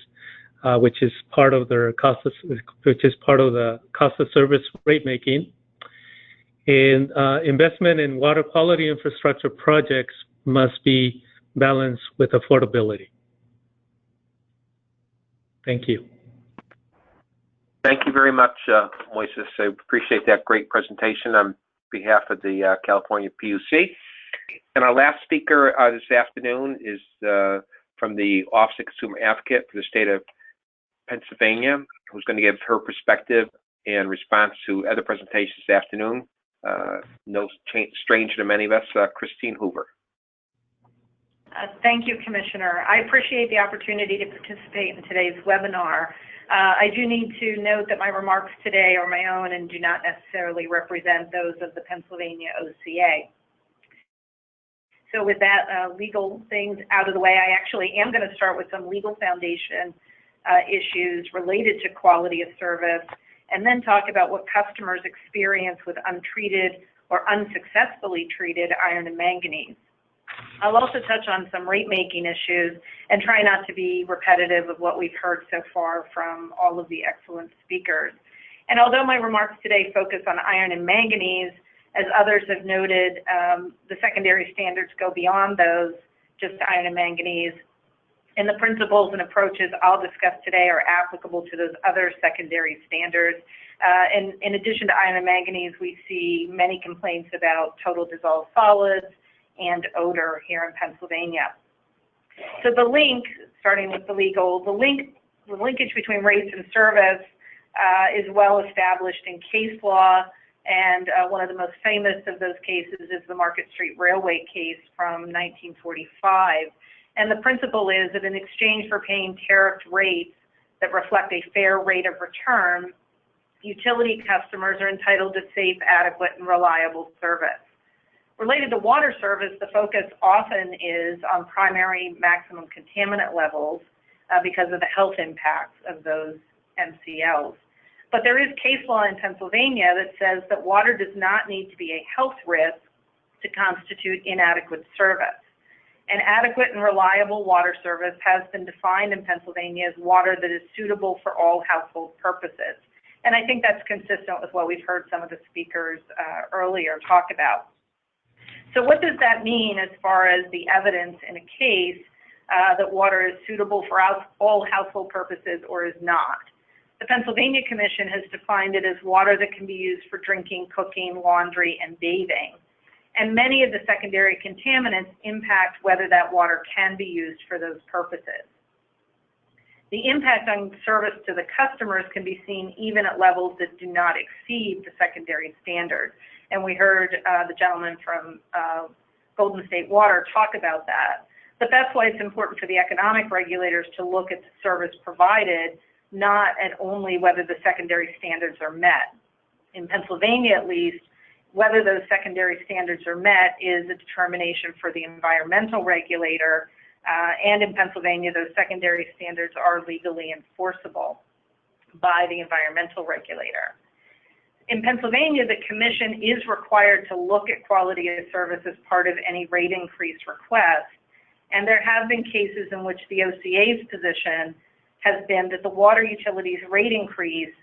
which is part of their the cost of service rate making. And investment in water quality infrastructure projects must be balanced with affordability. Thank you. Thank you very much, Moises. I appreciate that great presentation on behalf of the California PUC. And our last speaker this afternoon is from the Office of Consumer Advocate for the state of Pennsylvania, who's going to give her perspective in response to other presentations this afternoon. No stranger to many of us, Christine Hoover. Thank you, Commissioner. I appreciate the opportunity to participate in today's webinar. I do need to note that my remarks today are my own and do not necessarily represent those of the Pennsylvania OCA. So with that legal things out of the way, I actually am going to start with some legal foundation issues related to quality of service, and then talk about what customers experience with untreated or unsuccessfully treated iron and manganese. I'll also touch on some rate-making issues and try not to be repetitive of what we've heard so far from all of the excellent speakers. And although my remarks today focus on iron and manganese, as others have noted, the secondary standards go beyond those, just iron and manganese. And the principles and approaches I'll discuss today are applicable to those other secondary standards. And in addition to iron and manganese, we see many complaints about total dissolved solids and odor here in Pennsylvania. So the link, starting with the legal, the linkage between rates and service is well established in case law, and one of the most famous of those cases is the Market Street Railway case from 1945. And the principle is that in exchange for paying tariffed rates that reflect a fair rate of return, utility customers are entitled to safe, adequate, and reliable service. Related to water service, the focus often is on primary maximum contaminant levels because of the health impacts of those MCLs. But there is case law in Pennsylvania that says that water does not need to be a health risk to constitute inadequate service. And adequate and reliable water service has been defined in Pennsylvania as water that is suitable for all household purposes. And I think that's consistent with what we've heard some of the speakers earlier talk about. So what does that mean as far as the evidence in a case that water is suitable for all household purposes or is not? The Pennsylvania Commission has defined it as water that can be used for drinking, cooking, laundry, and bathing. And many of the secondary contaminants impact whether that water can be used for those purposes. The impact on service to the customers can be seen even at levels that do not exceed the secondary standard. And we heard the gentleman from Golden State Water talk about that. But that's why it's important for the economic regulators to look at the service provided, not at only whether the secondary standards are met. In Pennsylvania, at least, whether those secondary standards are met is a determination for the environmental regulator, and in Pennsylvania, those secondary standards are legally enforceable by the environmental regulator. In Pennsylvania, the Commission is required to look at quality of service as part of any rate increase request, and there have been cases in which the OCA's position has been that the water utilities rate increase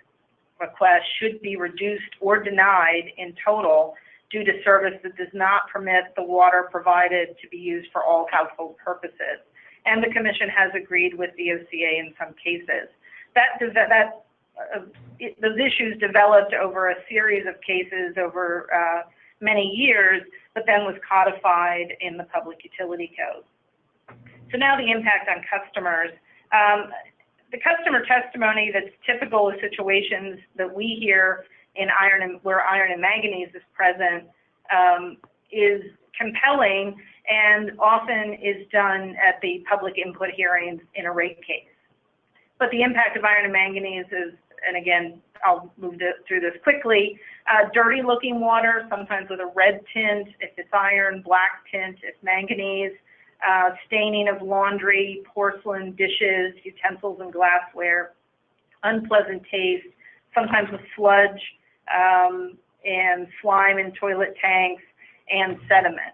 request should be reduced or denied in total due to service that does not permit the water provided to be used for all household purposes. and the Commission has agreed with the OCA in some cases. Those issues developed over a series of cases over many years, but then was codified in the Public Utility Code. So now the impact on customers. The customer testimony that's typical of situations that we hear in where iron and manganese is present is compelling and often is done at the public input hearings in a rate case. But the impact of iron and manganese is, and again, I'll move through this quickly, dirty looking water, sometimes with a red tint if it's iron, black tint if manganese, staining of laundry, porcelain, dishes, utensils, and glassware, unpleasant taste, sometimes with sludge and slime in toilet tanks, and sediment.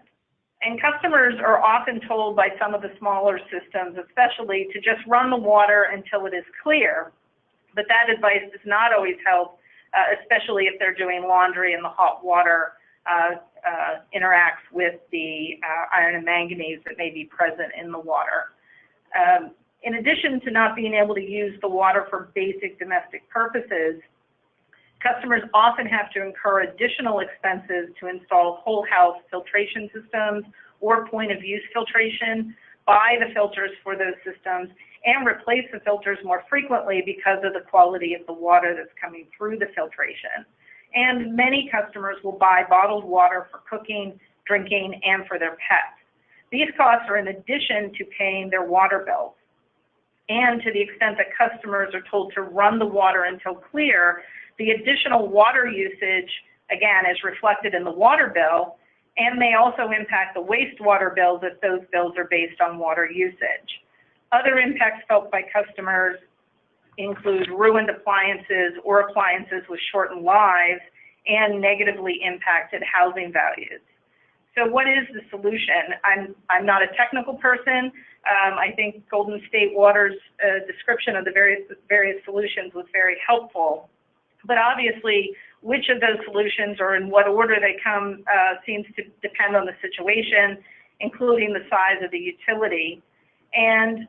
And customers are often told by some of the smaller systems, especially, to just run the water until it is clear. But that advice does not always help, especially if they're doing laundry and the hot water interacts with the iron and manganese that may be present in the water. In addition to not being able to use the water for basic domestic purposes, customers often have to incur additional expenses to install whole house filtration systems or point of use filtration, buy the filters for those systems, and replace the filters more frequently because of the quality of the water that's coming through the filtration. And many customers will buy bottled water for cooking, drinking, and for their pets. These costs are in addition to paying their water bills. And to the extent that customers are told to run the water until clear, the additional water usage, again, is reflected in the water bill, and may also impact the wastewater bills if those bills are based on water usage. Other impacts felt by customers include ruined appliances or appliances with shortened lives and negatively impacted housing values. So what is the solution? I'm not a technical person. I think Golden State Water's description of the various solutions was very helpful. But obviously, which of those solutions or in what order they come seems to depend on the situation, including the size of the utility. And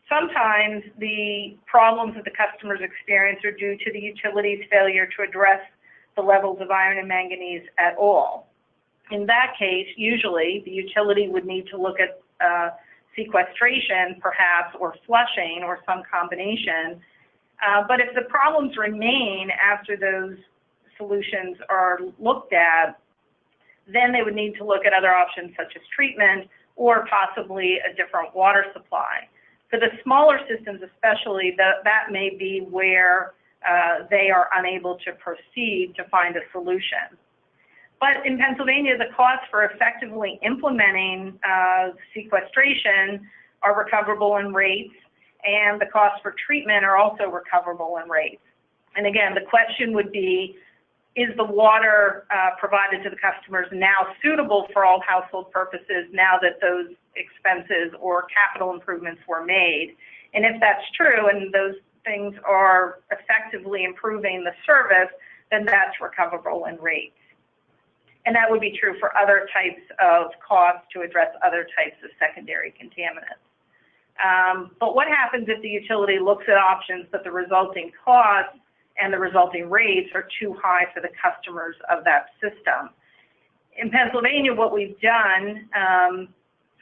sometimes the problems that the customers experience are due to the utility's failure to address the levels of iron and manganese at all. In that case, usually the utility would need to look at sequestration, perhaps, or flushing, or some combination. But if the problems remain after those solutions are looked at, then they would need to look at other options such as treatment or possibly a different water supply. For the smaller systems especially, that may be where they are unable to proceed to find a solution. But in Pennsylvania, the costs for effectively implementing sequestration are recoverable in rates, and the costs for treatment are also recoverable in rates. And again, the question would be, is the water provided to the customers now suitable for all household purposes now that those expenses or capital improvements were made? And if that's true and those things are effectively improving the service, then that's recoverable in rates. And that would be true for other types of costs to address other types of secondary contaminants. But what happens if the utility looks at options but the resulting costs and the resulting rates are too high for the customers of that system? In Pennsylvania, what we've done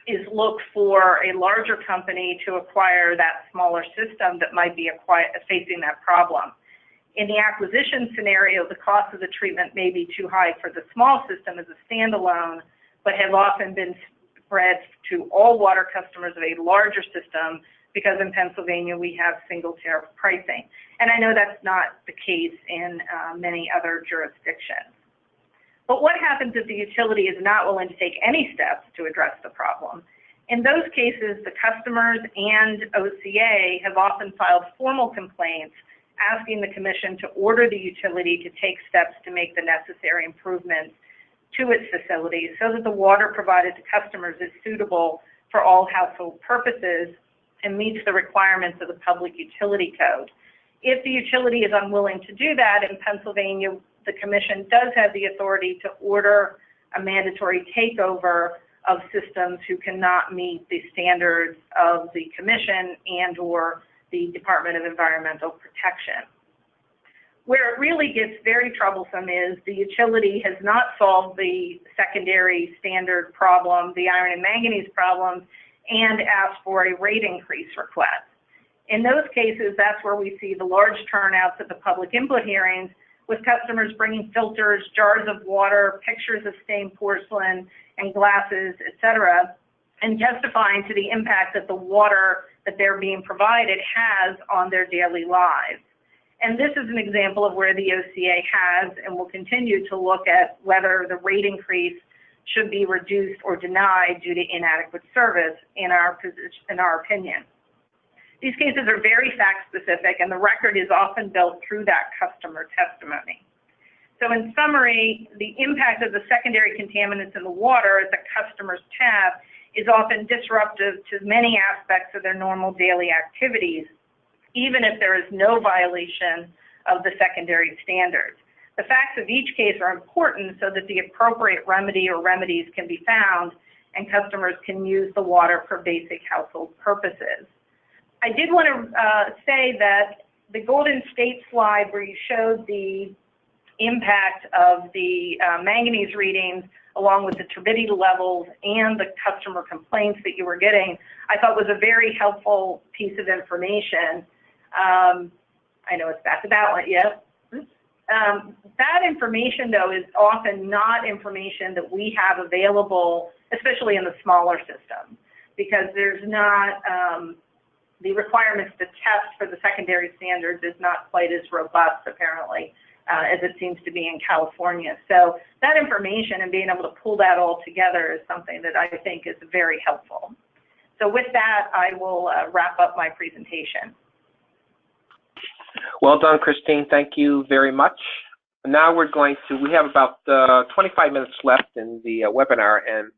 is look for a larger company to acquire that smaller system that might be facing that problem. In the acquisition scenario, the cost of the treatment may be too high for the small system as a standalone, but have often been spread to all water customers of a larger system because in Pennsylvania we have single tariff pricing. And I know that's not the case in many other jurisdictions. But what happens if the utility is not willing to take any steps to address the problem? In those cases, the customers and OCA have often filed formal complaints asking the Commission to order the utility to take steps to make the necessary improvements to its facilities so that the water provided to customers is suitable for all household purposes and meets the requirements of the Public Utility Code. If the utility is unwilling to do that, in Pennsylvania, the Commission does have the authority to order a mandatory takeover of systems who cannot meet the standards of the Commission and/or the Department of Environmental Protection. Where it really gets very troublesome is the utility has not solved the secondary standard problem, the iron and manganese problems, and asked for a rate increase request. In those cases, that's where we see the large turnouts at the public input hearings, with customers bringing filters, jars of water, pictures of stained porcelain and glasses, etc., and testifying to the impact that the water that they're being provided has on their daily lives. And this is an example of where the OCA has and will continue to look at whether the rate increase should be reduced or denied due to inadequate service in our opinion. These cases are very fact-specific, and the record is often built through that customer testimony. So in summary, the impact of the secondary contaminants in the water at the customer's tap is often disruptive to many aspects of their normal daily activities, even if there is no violation of the secondary standards. The facts of each case are important so that the appropriate remedy or remedies can be found and customers can use the water for basic household purposes. I did want to say that the Golden State slide where you showed the impact of the manganese readings along with the turbidity levels and the customer complaints that you were getting, I thought was a very helpful piece of information. I know it's back to ballot, yes. That information, though, is often not information that we have available, especially in the smaller systems, because there's not, the requirements to test for the secondary standards is not quite as robust, apparently, as it seems to be in California. So that information and being able to pull that all together is something that I think is very helpful. So with that, I will wrap up my presentation. Well done, Christine. Thank you very much. Now we have about 25 minutes left in the webinar, and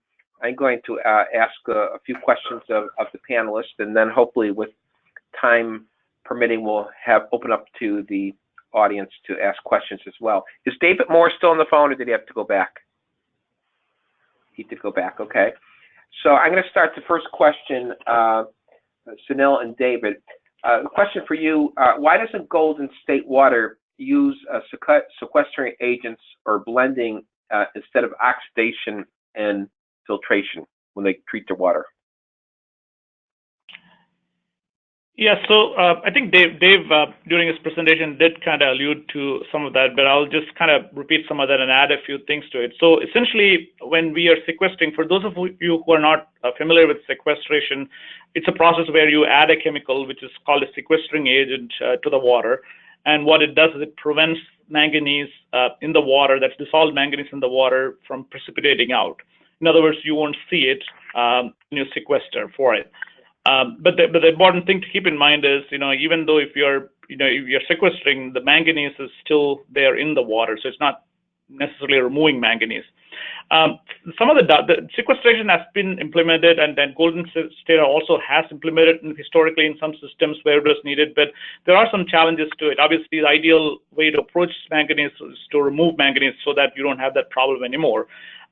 I'm going to ask a few questions of the panelists, and then hopefully with time permitting, we'll open up to the audience to ask questions as well. Is David Moore still on the phone, or did he have to go back? He did go back, okay. So I'm going to start the first question, Sunil and David. Question for you, why doesn't Golden State Water use sequestering agents or blending instead of oxidation and filtration when they treat their water? Yeah, so I think Dave during his presentation did kind of allude to some of that, but I'll just kind of repeat some of that and add a few things to it. So essentially, when we are sequestering, for those of you who are not familiar with sequestration, it's a process where you add a chemical, which is called a sequestering agent, to the water. And what it does is it prevents manganese in the water, that's dissolved manganese in the water, from precipitating out. In other words, you won't see it when you sequester for it. But the important thing to keep in mind is, even though if you're sequestering, the manganese is still there in the water, so it's not necessarily removing manganese. Some of the sequestration has been implemented, and then Golden State also has implemented historically in some systems where it was needed, but there are some challenges to it. Obviously, the ideal way to approach manganese is to remove manganese so that you don't have that problem anymore.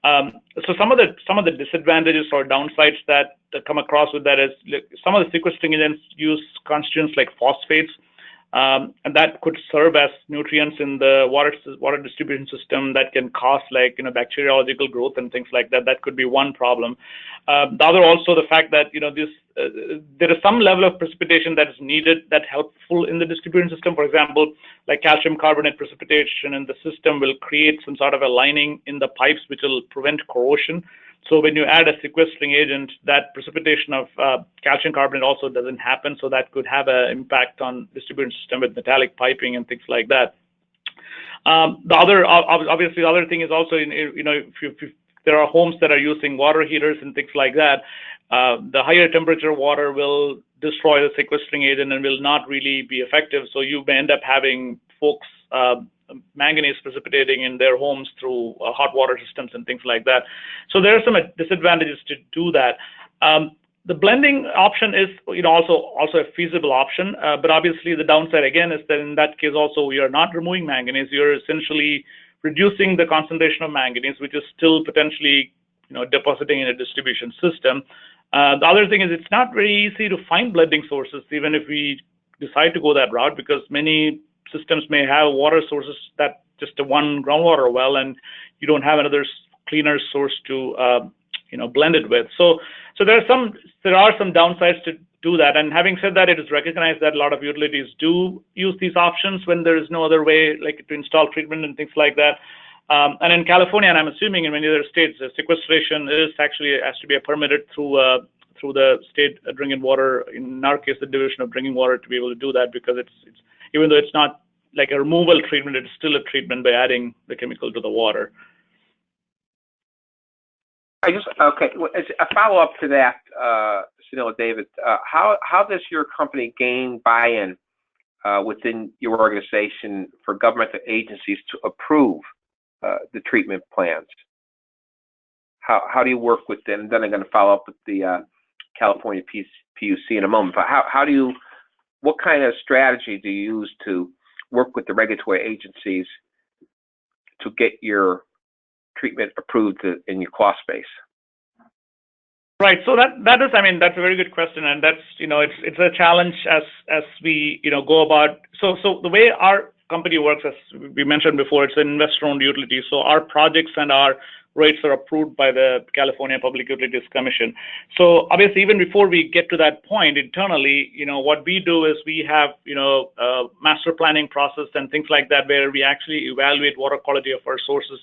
So some of the disadvantages or downsides that come across with that is some of the sequestering agents use constituents like phosphates, and that could serve as nutrients in the water distribution system that can cause bacteriological growth and things like that. That could be one problem. The other also the fact that there is some level of precipitation that is needed that's helpful in the distribution system. For example, like calcium carbonate precipitation in the system will create some sort of a lining in the pipes which will prevent corrosion. So when you add a sequestering agent, that precipitation of calcium carbonate also doesn't happen. So that could have an impact on distribution system with metallic piping and things like that. Obviously, the other thing is also, if there are homes that are using water heaters and things like that, the higher temperature water will destroy the sequestering agent and will not really be effective. So you may end up having folks manganese precipitating in their homes through hot water systems and things like that. So there are some disadvantages to do that. The blending option is also a feasible option, but obviously the downside again is that in that case also we are not removing manganese. You're essentially reducing the concentration of manganese, which is still potentially depositing in a distribution system. The other thing is it's not very easy to find blending sources, even if we decide to go that route, because many systems may have water sources that just a one groundwater well, and you don't have another cleaner source to blend it with. So there are some downsides to do that. And having said that, it is recognized that a lot of utilities do use these options when there is no other way, like to install treatment and things like that. And in California, and I'm assuming in many other states, sequestration has to be permitted through the state drinking water. In our case, the Division of Drinking Water, to be able to do that, because it's even though it's not like a removal treatment, it's still a treatment by adding the chemical to the water. Okay, as a follow-up to that, Sunil, David, how does your company gain buy-in within your organization for governmental agencies to approve the treatment plans? How do you work with them? Then I'm going to follow up with the California PUC in a moment. But what kind of strategy do you use to work with the regulatory agencies to get your treatment approved in your cost base? Right. So that's a very good question, and that's it's a challenge as we go about. So the way our company works, as we mentioned before, it's an investor-owned utility. So our projects and our rates are approved by the California Public Utilities Commission. So obviously, even before we get to that point internally, what we do is we have master planning process and things like that, where we actually evaluate water quality of our sources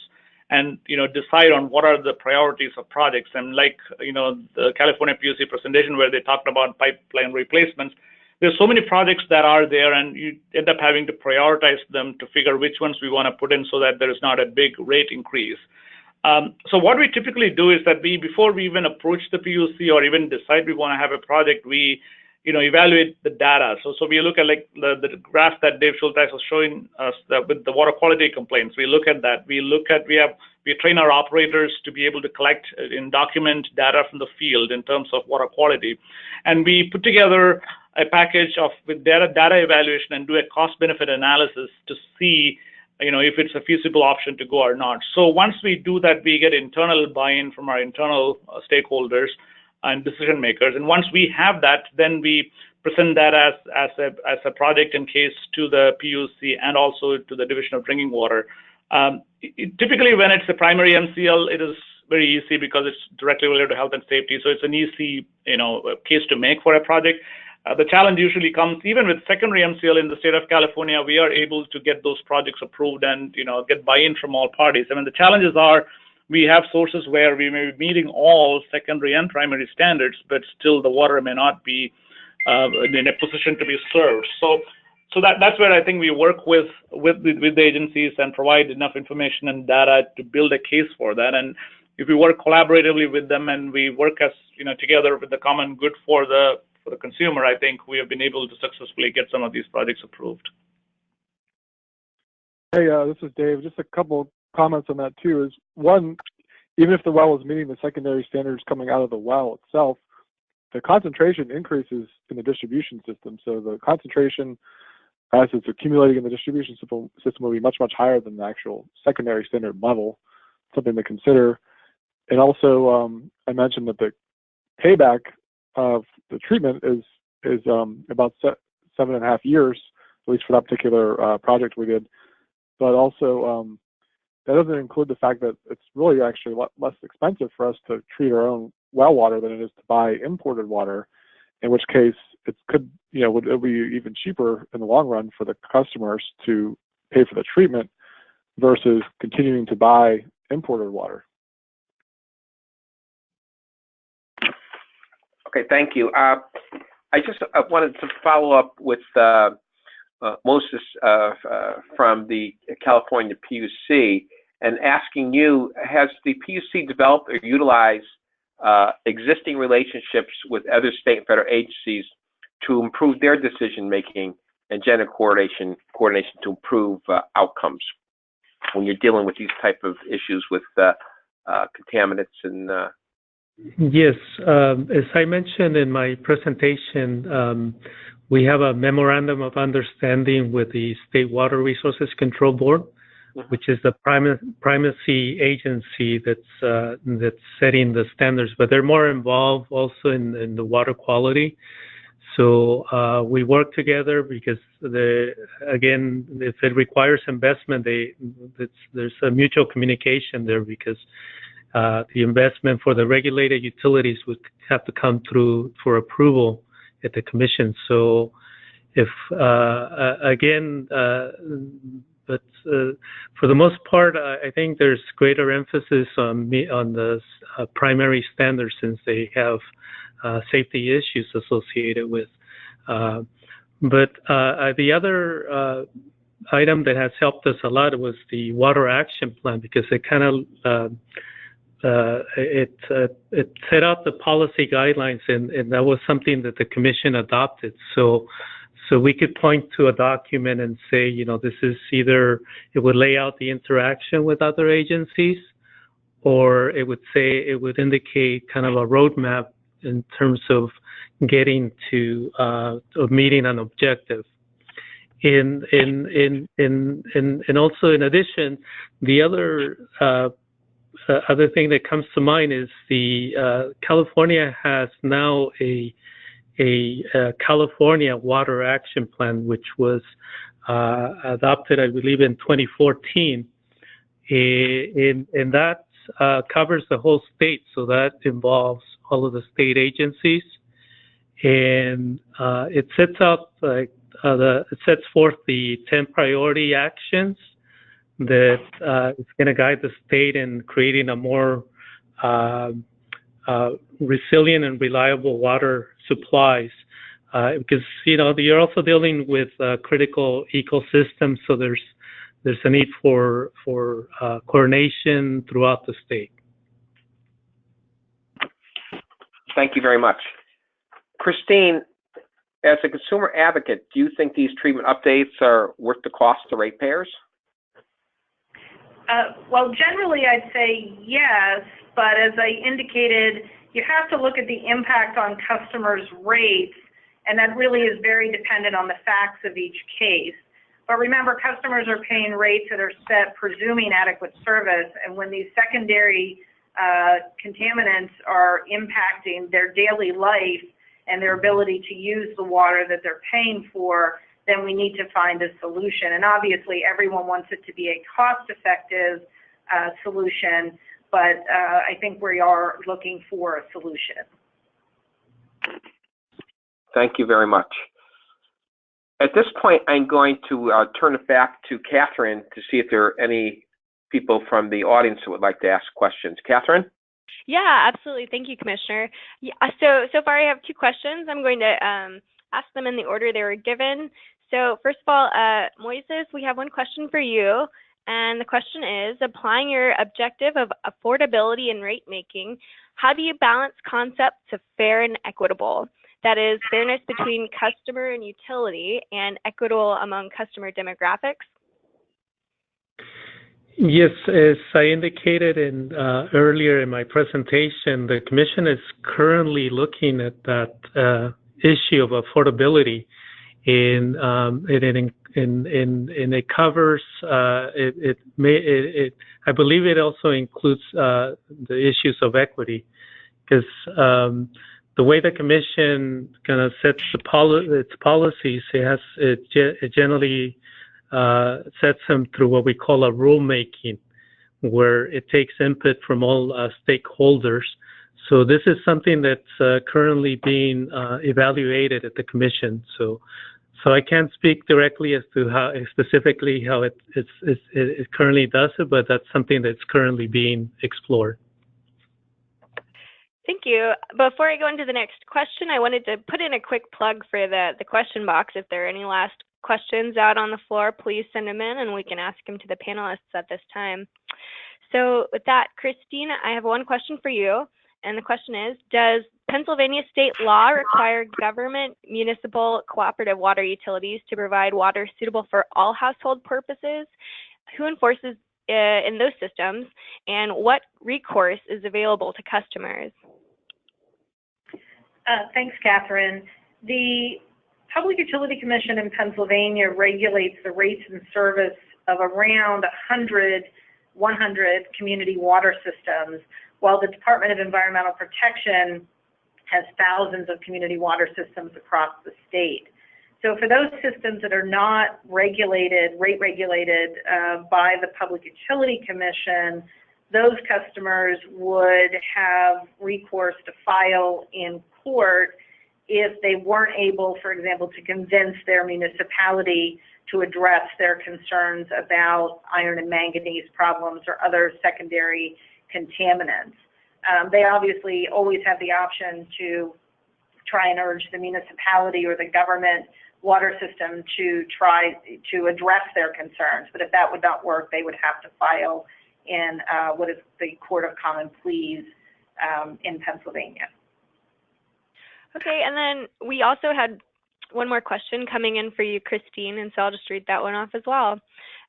and decide on what are the priorities of projects. And like the California PUC presentation where they talked about pipeline replacements, there's so many projects that are there, and you end up having to prioritize them to figure which ones we want to put in so that there is not a big rate increase. So what we typically do is that before we even approach the PUC or even decide we want to have a project, we evaluate the data. So we look at like the graph that Dave Schulteis was showing us with the water quality complaints. We look at that. We train our operators to be able to collect and document data from the field in terms of water quality, and we put together a package with data evaluation and do a cost benefit analysis to see if it's a feasible option to go or not. So once we do that, we get internal buy-in from our internal stakeholders and decision makers. And once we have that, then we present that as a project and case to the PUC and also to the Division of Drinking Water. Typically, when it's a primary MCL, it is very easy because it's directly related to health and safety. So it's an easy case to make for a project. The challenge usually comes even with secondary MCL in the state of California. We are able to get those projects approved and get buy-in from all parties. The challenges are we have sources where we may be meeting all secondary and primary standards, but still the water may not be in a position to be served. So that's where I think we work with the agencies and provide enough information and data to build a case for that. And if we work collaboratively with them and we work as together with the common good for the consumer, I think we have been able to successfully get some of these projects approved. Hey, this is Dave. Just a couple comments on that too. Is one, even if the well is meeting the secondary standards coming out of the well itself, the concentration increases in the distribution system. So the concentration as it's accumulating in the distribution system will be much, much higher than the actual secondary standard level, something to consider. And also, I mentioned that the payback of the treatment is about 7.5 years, at least for that particular project we did. But also, that doesn't include the fact that it's really actually a lot less expensive for us to treat our own well water than it is to buy imported water, in which case it could, it would be even cheaper in the long run for the customers to pay for the treatment versus continuing to buy imported water. Okay, thank you. I just wanted to follow up with Moses from the California PUC and asking you, has the PUC developed or utilized existing relationships with other state and federal agencies to improve their decision-making and general coordination to improve outcomes when you're dealing with these type of issues with contaminants and Yes, as I mentioned in my presentation, we have a memorandum of understanding with the State Water Resources Control Board. which is the primacy agency that's setting the standards, but they're more involved also in the water quality. So we work together because again, if it requires investment, there's a mutual communication there, because the investment for the regulated utilities would have to come through for approval at the commission. So if but for the most part, I think there's greater emphasis on the primary standards, since they have safety issues associated with. But the other item that has helped us a lot was the water action plan, because it kind of it set out the policy guidelines, and that was something that the commission adopted. So we could point to a document and say, this is either, it would lay out the interaction with other agencies, or it would indicate kind of a roadmap in terms of getting to of meeting an objective. And also, in addition, the other thing that comes to mind is the California has now a California Water Action Plan, which was adopted, I believe, in 2014, and that covers the whole state. So that involves all of the state agencies, and it sets out it sets forth the 10 priority actions that is going to guide the state in creating a more resilient and reliable water supplies, because you're also dealing with critical ecosystems, so there's a need for coordination throughout the state. Thank you very much. Christine, as a consumer advocate, do you think these treatment updates are worth the cost to ratepayers? Well, generally I'd say yes, but as I indicated, you have to look at the impact on customers' rates, and that really is very dependent on the facts of each case. But remember, customers are paying rates that are set presuming adequate service, and when these secondary contaminants are impacting their daily life and their ability to use the water that they're paying for, then we need to find a solution. And obviously, everyone wants it to be a cost-effective solution, but I think we are looking for a solution. Thank you very much. At this point, I'm going to turn it back to Catherine to see if there are any people from the audience who would like to ask questions. Catherine? Yeah, absolutely. Thank you, Commissioner. Yeah, so far I have two questions. I'm going to ask them in the order they were given. So first of all, Moises, we have one question for you. And the question is, applying your objective of affordability in rate making, how do you balance concepts of fair and equitable? That is, fairness between customer and utility, and equitable among customer demographics? Yes, as I indicated earlier in my presentation, the Commission is currently looking at that issue of affordability, and it covers I believe it also includes the issues of equity, because the way the Commission kind of sets its policies, it generally sets them through what we call a rulemaking, where it takes input from all stakeholders. So this is something that's currently being evaluated at the Commission. So I can't speak directly as to how specifically how it currently does it, but that's something that's currently being explored. Thank you. Before I go into the next question, I wanted to put in a quick plug for the question box. If there are any last questions out on the floor, please send them in and we can ask them to the panelists at this time. So with that, Christine, I have one question for you. And the question is, does Pennsylvania state law require government, municipal, cooperative water utilities to provide water suitable for all household purposes? Who enforces in those systems, and what recourse is available to customers? Thanks, Catherine. The Public Utility Commission in Pennsylvania regulates the rates and service of around 100 community water systems, while the Department of Environmental Protection has thousands of community water systems across the state. So for those systems that are not regulated, rate regulated by the Public Utility Commission, those customers would have recourse to file in court if they weren't able, for example, to convince their municipality to address their concerns about iron and manganese problems or other secondary contaminants. They obviously always have the option to try and urge the municipality or the government water system to try to address their concerns. But if that would not work, they would have to file in what is the Court of Common Pleas in Pennsylvania. Okay, and then we also had one more question coming in for you, Christine, and so I'll just read that one off as well.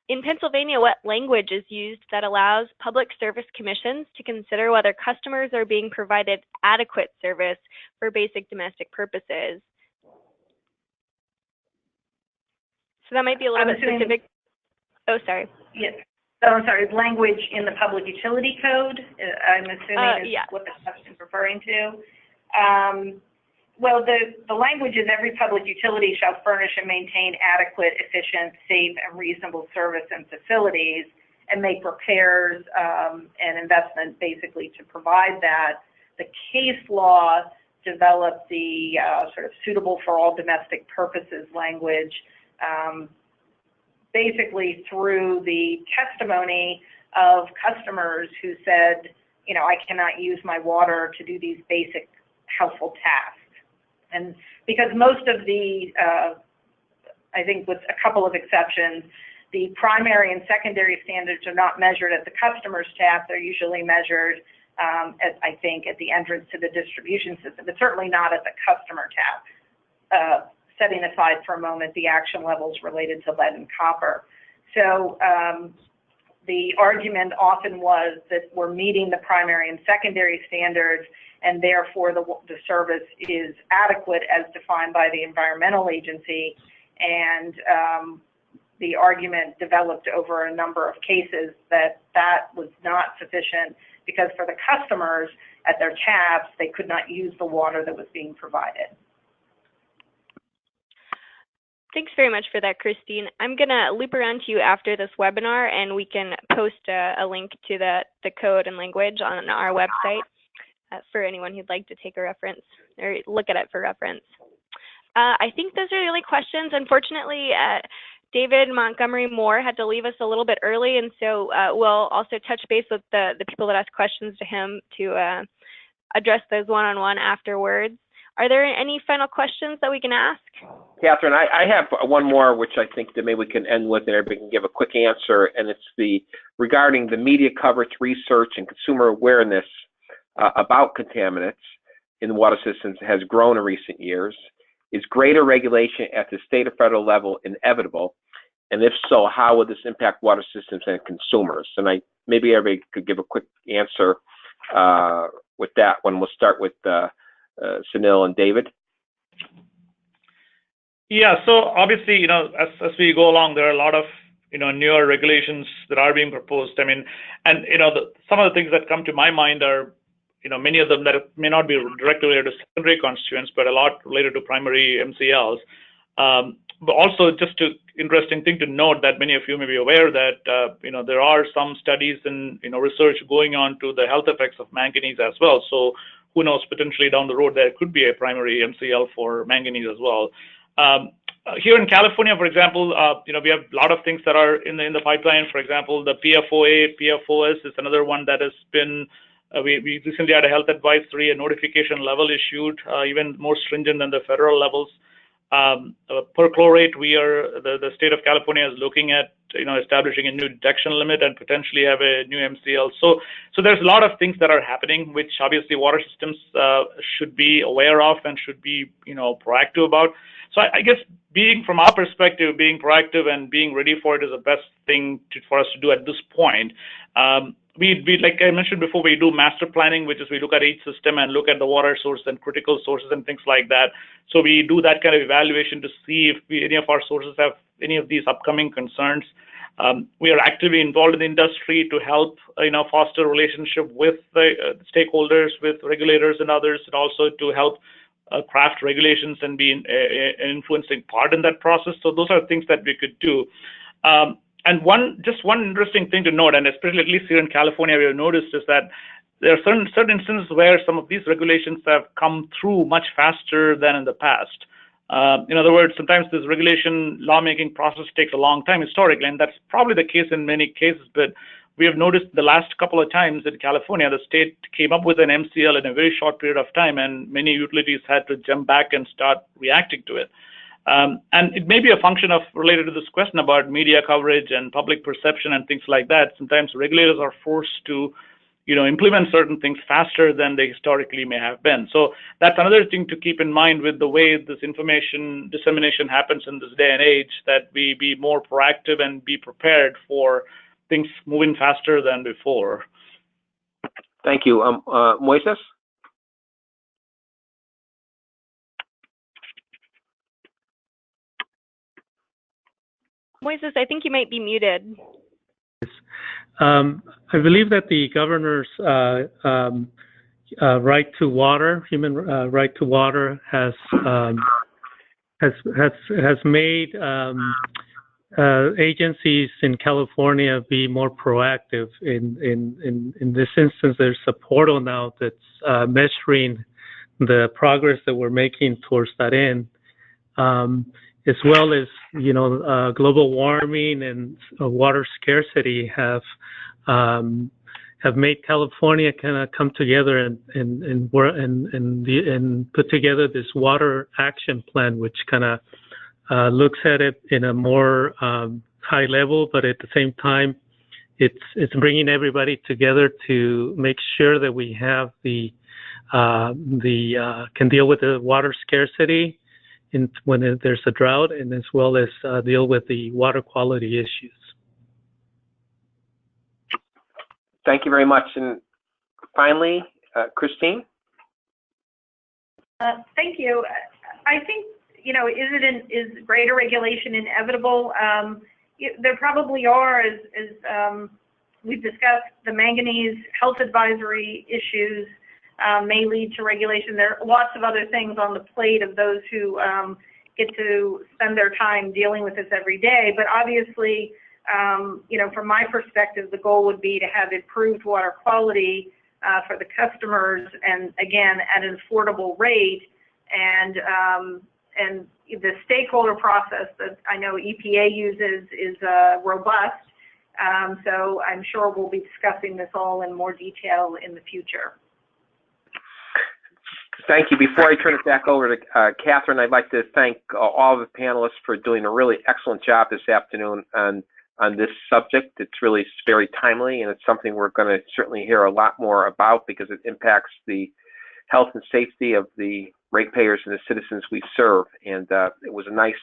In Pennsylvania, what language is used that allows public service commissions to consider whether customers are being provided adequate service for basic domestic purposes? So that might be a little bit specific. Oh, sorry. Yes. Oh, I'm sorry. Language in the Public Utility Code, I'm assuming is what the question is referring to. Well, the language is every public utility shall furnish and maintain adequate, efficient, safe, and reasonable service and facilities, and make repairs and investment basically to provide that. The case law developed the sort of suitable for all domestic purposes language, basically through the testimony of customers who said, you know, I cannot use my water to do these basic household tasks. And because most of the, I think with a couple of exceptions, the primary and secondary standards are not measured at the customer's tap. They're usually measured, I think, at the entrance to the distribution system, but certainly not at the customer tap, setting aside for a moment the action levels related to lead and copper. So the argument often was that we're meeting the primary and secondary standards, and therefore the service is adequate as defined by the environmental agency. And the argument developed over a number of cases that that was not sufficient because for the customers at their taps, they could not use the water that was being provided. Thanks very much for that, Christine. I'm going to loop around to you after this webinar, and we can post a link to the code and language on our website for anyone who'd like to take a reference or look at it for reference. I think those are the only questions. Unfortunately, David Montgomery Moore had to leave us a little bit early, and so we'll also touch base with the people that asked questions to him to address those one-on-one afterwards. Are there any final questions that we can ask? Catherine, I have one more, which I think that maybe we can end with, and everybody can give a quick answer, and it's regarding the media coverage, research, and consumer awareness about contaminants in water systems has grown in recent years. Is greater regulation at the state or federal level inevitable? And if so, how would this impact water systems and consumers? And maybe everybody could give a quick answer with that one. We'll start with Sunil and David. Yeah, so obviously, as we go along, there are a lot of, newer regulations that are being proposed. I mean, and, some of the things that come to my mind are, many of them that may not be directly related to secondary constituents, but a lot related to primary MCLs. But also just an interesting thing to note that many of you may be aware that, there are some studies and, research going on to the health effects of manganese as well. So who knows, potentially down the road, there could be a primary MCL for manganese as well. Here in California, for example, we have a lot of things that are in the pipeline. For example, the PFOA, PFOS is another one that has been, we recently had a health advisory, a notification level issued, even more stringent than the federal levels. Perchlorate, the state of California is looking at, establishing a new detection limit and potentially have a new MCL. So there's a lot of things that are happening, which obviously water systems should be aware of and should be, proactive about. So I guess from our perspective, being proactive and being ready for it is the best thing for us to do at this point. We like I mentioned before, we do master planning, which is we look at each system and look at the water source and critical sources and things like that. So we do that kind of evaluation to see if any of our sources have any of these upcoming concerns. We are actively involved in the industry to help, foster a relationship with the stakeholders, with regulators and others, and also to help craft regulations and be an influencing part in that process. So those are things that we could do. And one interesting thing to note, and especially at least here in California, we have noticed is that there are certain instances where some of these regulations have come through much faster than in the past. In other words, sometimes this regulation lawmaking process takes a long time historically, and that's probably the case in many cases. But we have noticed the last couple of times in California, the state came up with an MCL in a very short period of time, and many utilities had to jump back and start reacting to it. And it may be a function of related to this question about media coverage and public perception and things like that. Sometimes regulators are forced to implement certain things faster than they historically may have been. So that's another thing to keep in mind with the way this information dissemination happens in this day and age, that we be more proactive and be prepared for things moving faster than before. Thank you. Moises? Moises, I think you might be muted. I believe that the governor's right to water, human right to water, has made agencies in California be more proactive. In this instance, there's a portal now that's measuring the progress that we're making towards that end, as well as global warming and water scarcity have made California kind of come together and put together this water action plan, which kind of looks at it in a more high level, but at the same time, it's bringing everybody together to make sure that we have can deal with the water scarcity when there's a drought, and as well as deal with the water quality issues. Thank you very much. And finally, Christine? Thank you. I think, is greater regulation inevitable? There probably are, as we've discussed, the manganese health advisory issues may lead to regulation. There are lots of other things on the plate of those who get to spend their time dealing with this every day. But obviously, from my perspective, the goal would be to have improved water quality for the customers, and again, at an affordable rate. And the stakeholder process that I know EPA uses is robust. So I'm sure we'll be discussing this all in more detail in the future. Thank you. Before I turn it back over to Catherine, I'd like to thank all the panelists for doing a really excellent job this afternoon on this subject. It's really very timely, and it's something we're going to certainly hear a lot more about because it impacts the health and safety of the ratepayers and the citizens we serve. And it was a nice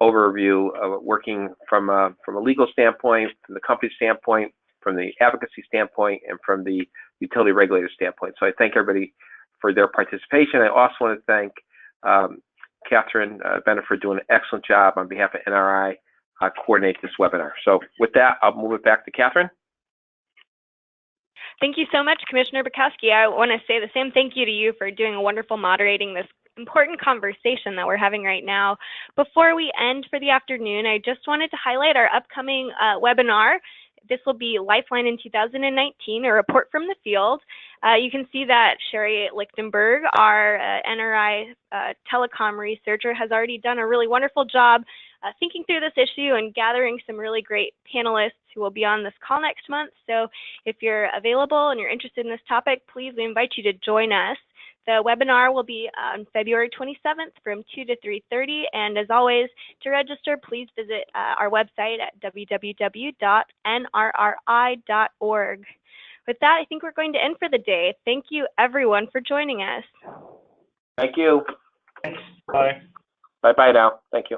overview of working from a legal standpoint, from the company standpoint, from the advocacy standpoint, and from the utility regulator standpoint. So I thank everybody for their participation. I also want to thank Catherine Bennett for doing an excellent job on behalf of NRI coordinate this webinar. So with that, I'll move it back to Catherine. Thank you so much, Commissioner Bukowski. I want to say the same thank you to you for doing a wonderful moderating this important conversation that we're having right now. Before we end for the afternoon, I just wanted to highlight our upcoming webinar. This will be Lifeline in 2019, a report from the field. You can see that Sherry Lichtenberg, our NRI telecom researcher, has already done a really wonderful job thinking through this issue and gathering some really great panelists who will be on this call next month. So if you're available and you're interested in this topic, please, we invite you to join us. The webinar will be on February 27th from 2 to 3:30. And as always, to register, please visit our website at www.nrri.org. With that, I think we're going to end for the day. Thank you, everyone, for joining us. Thank you. Thanks. Bye. Bye-bye now. Thank you.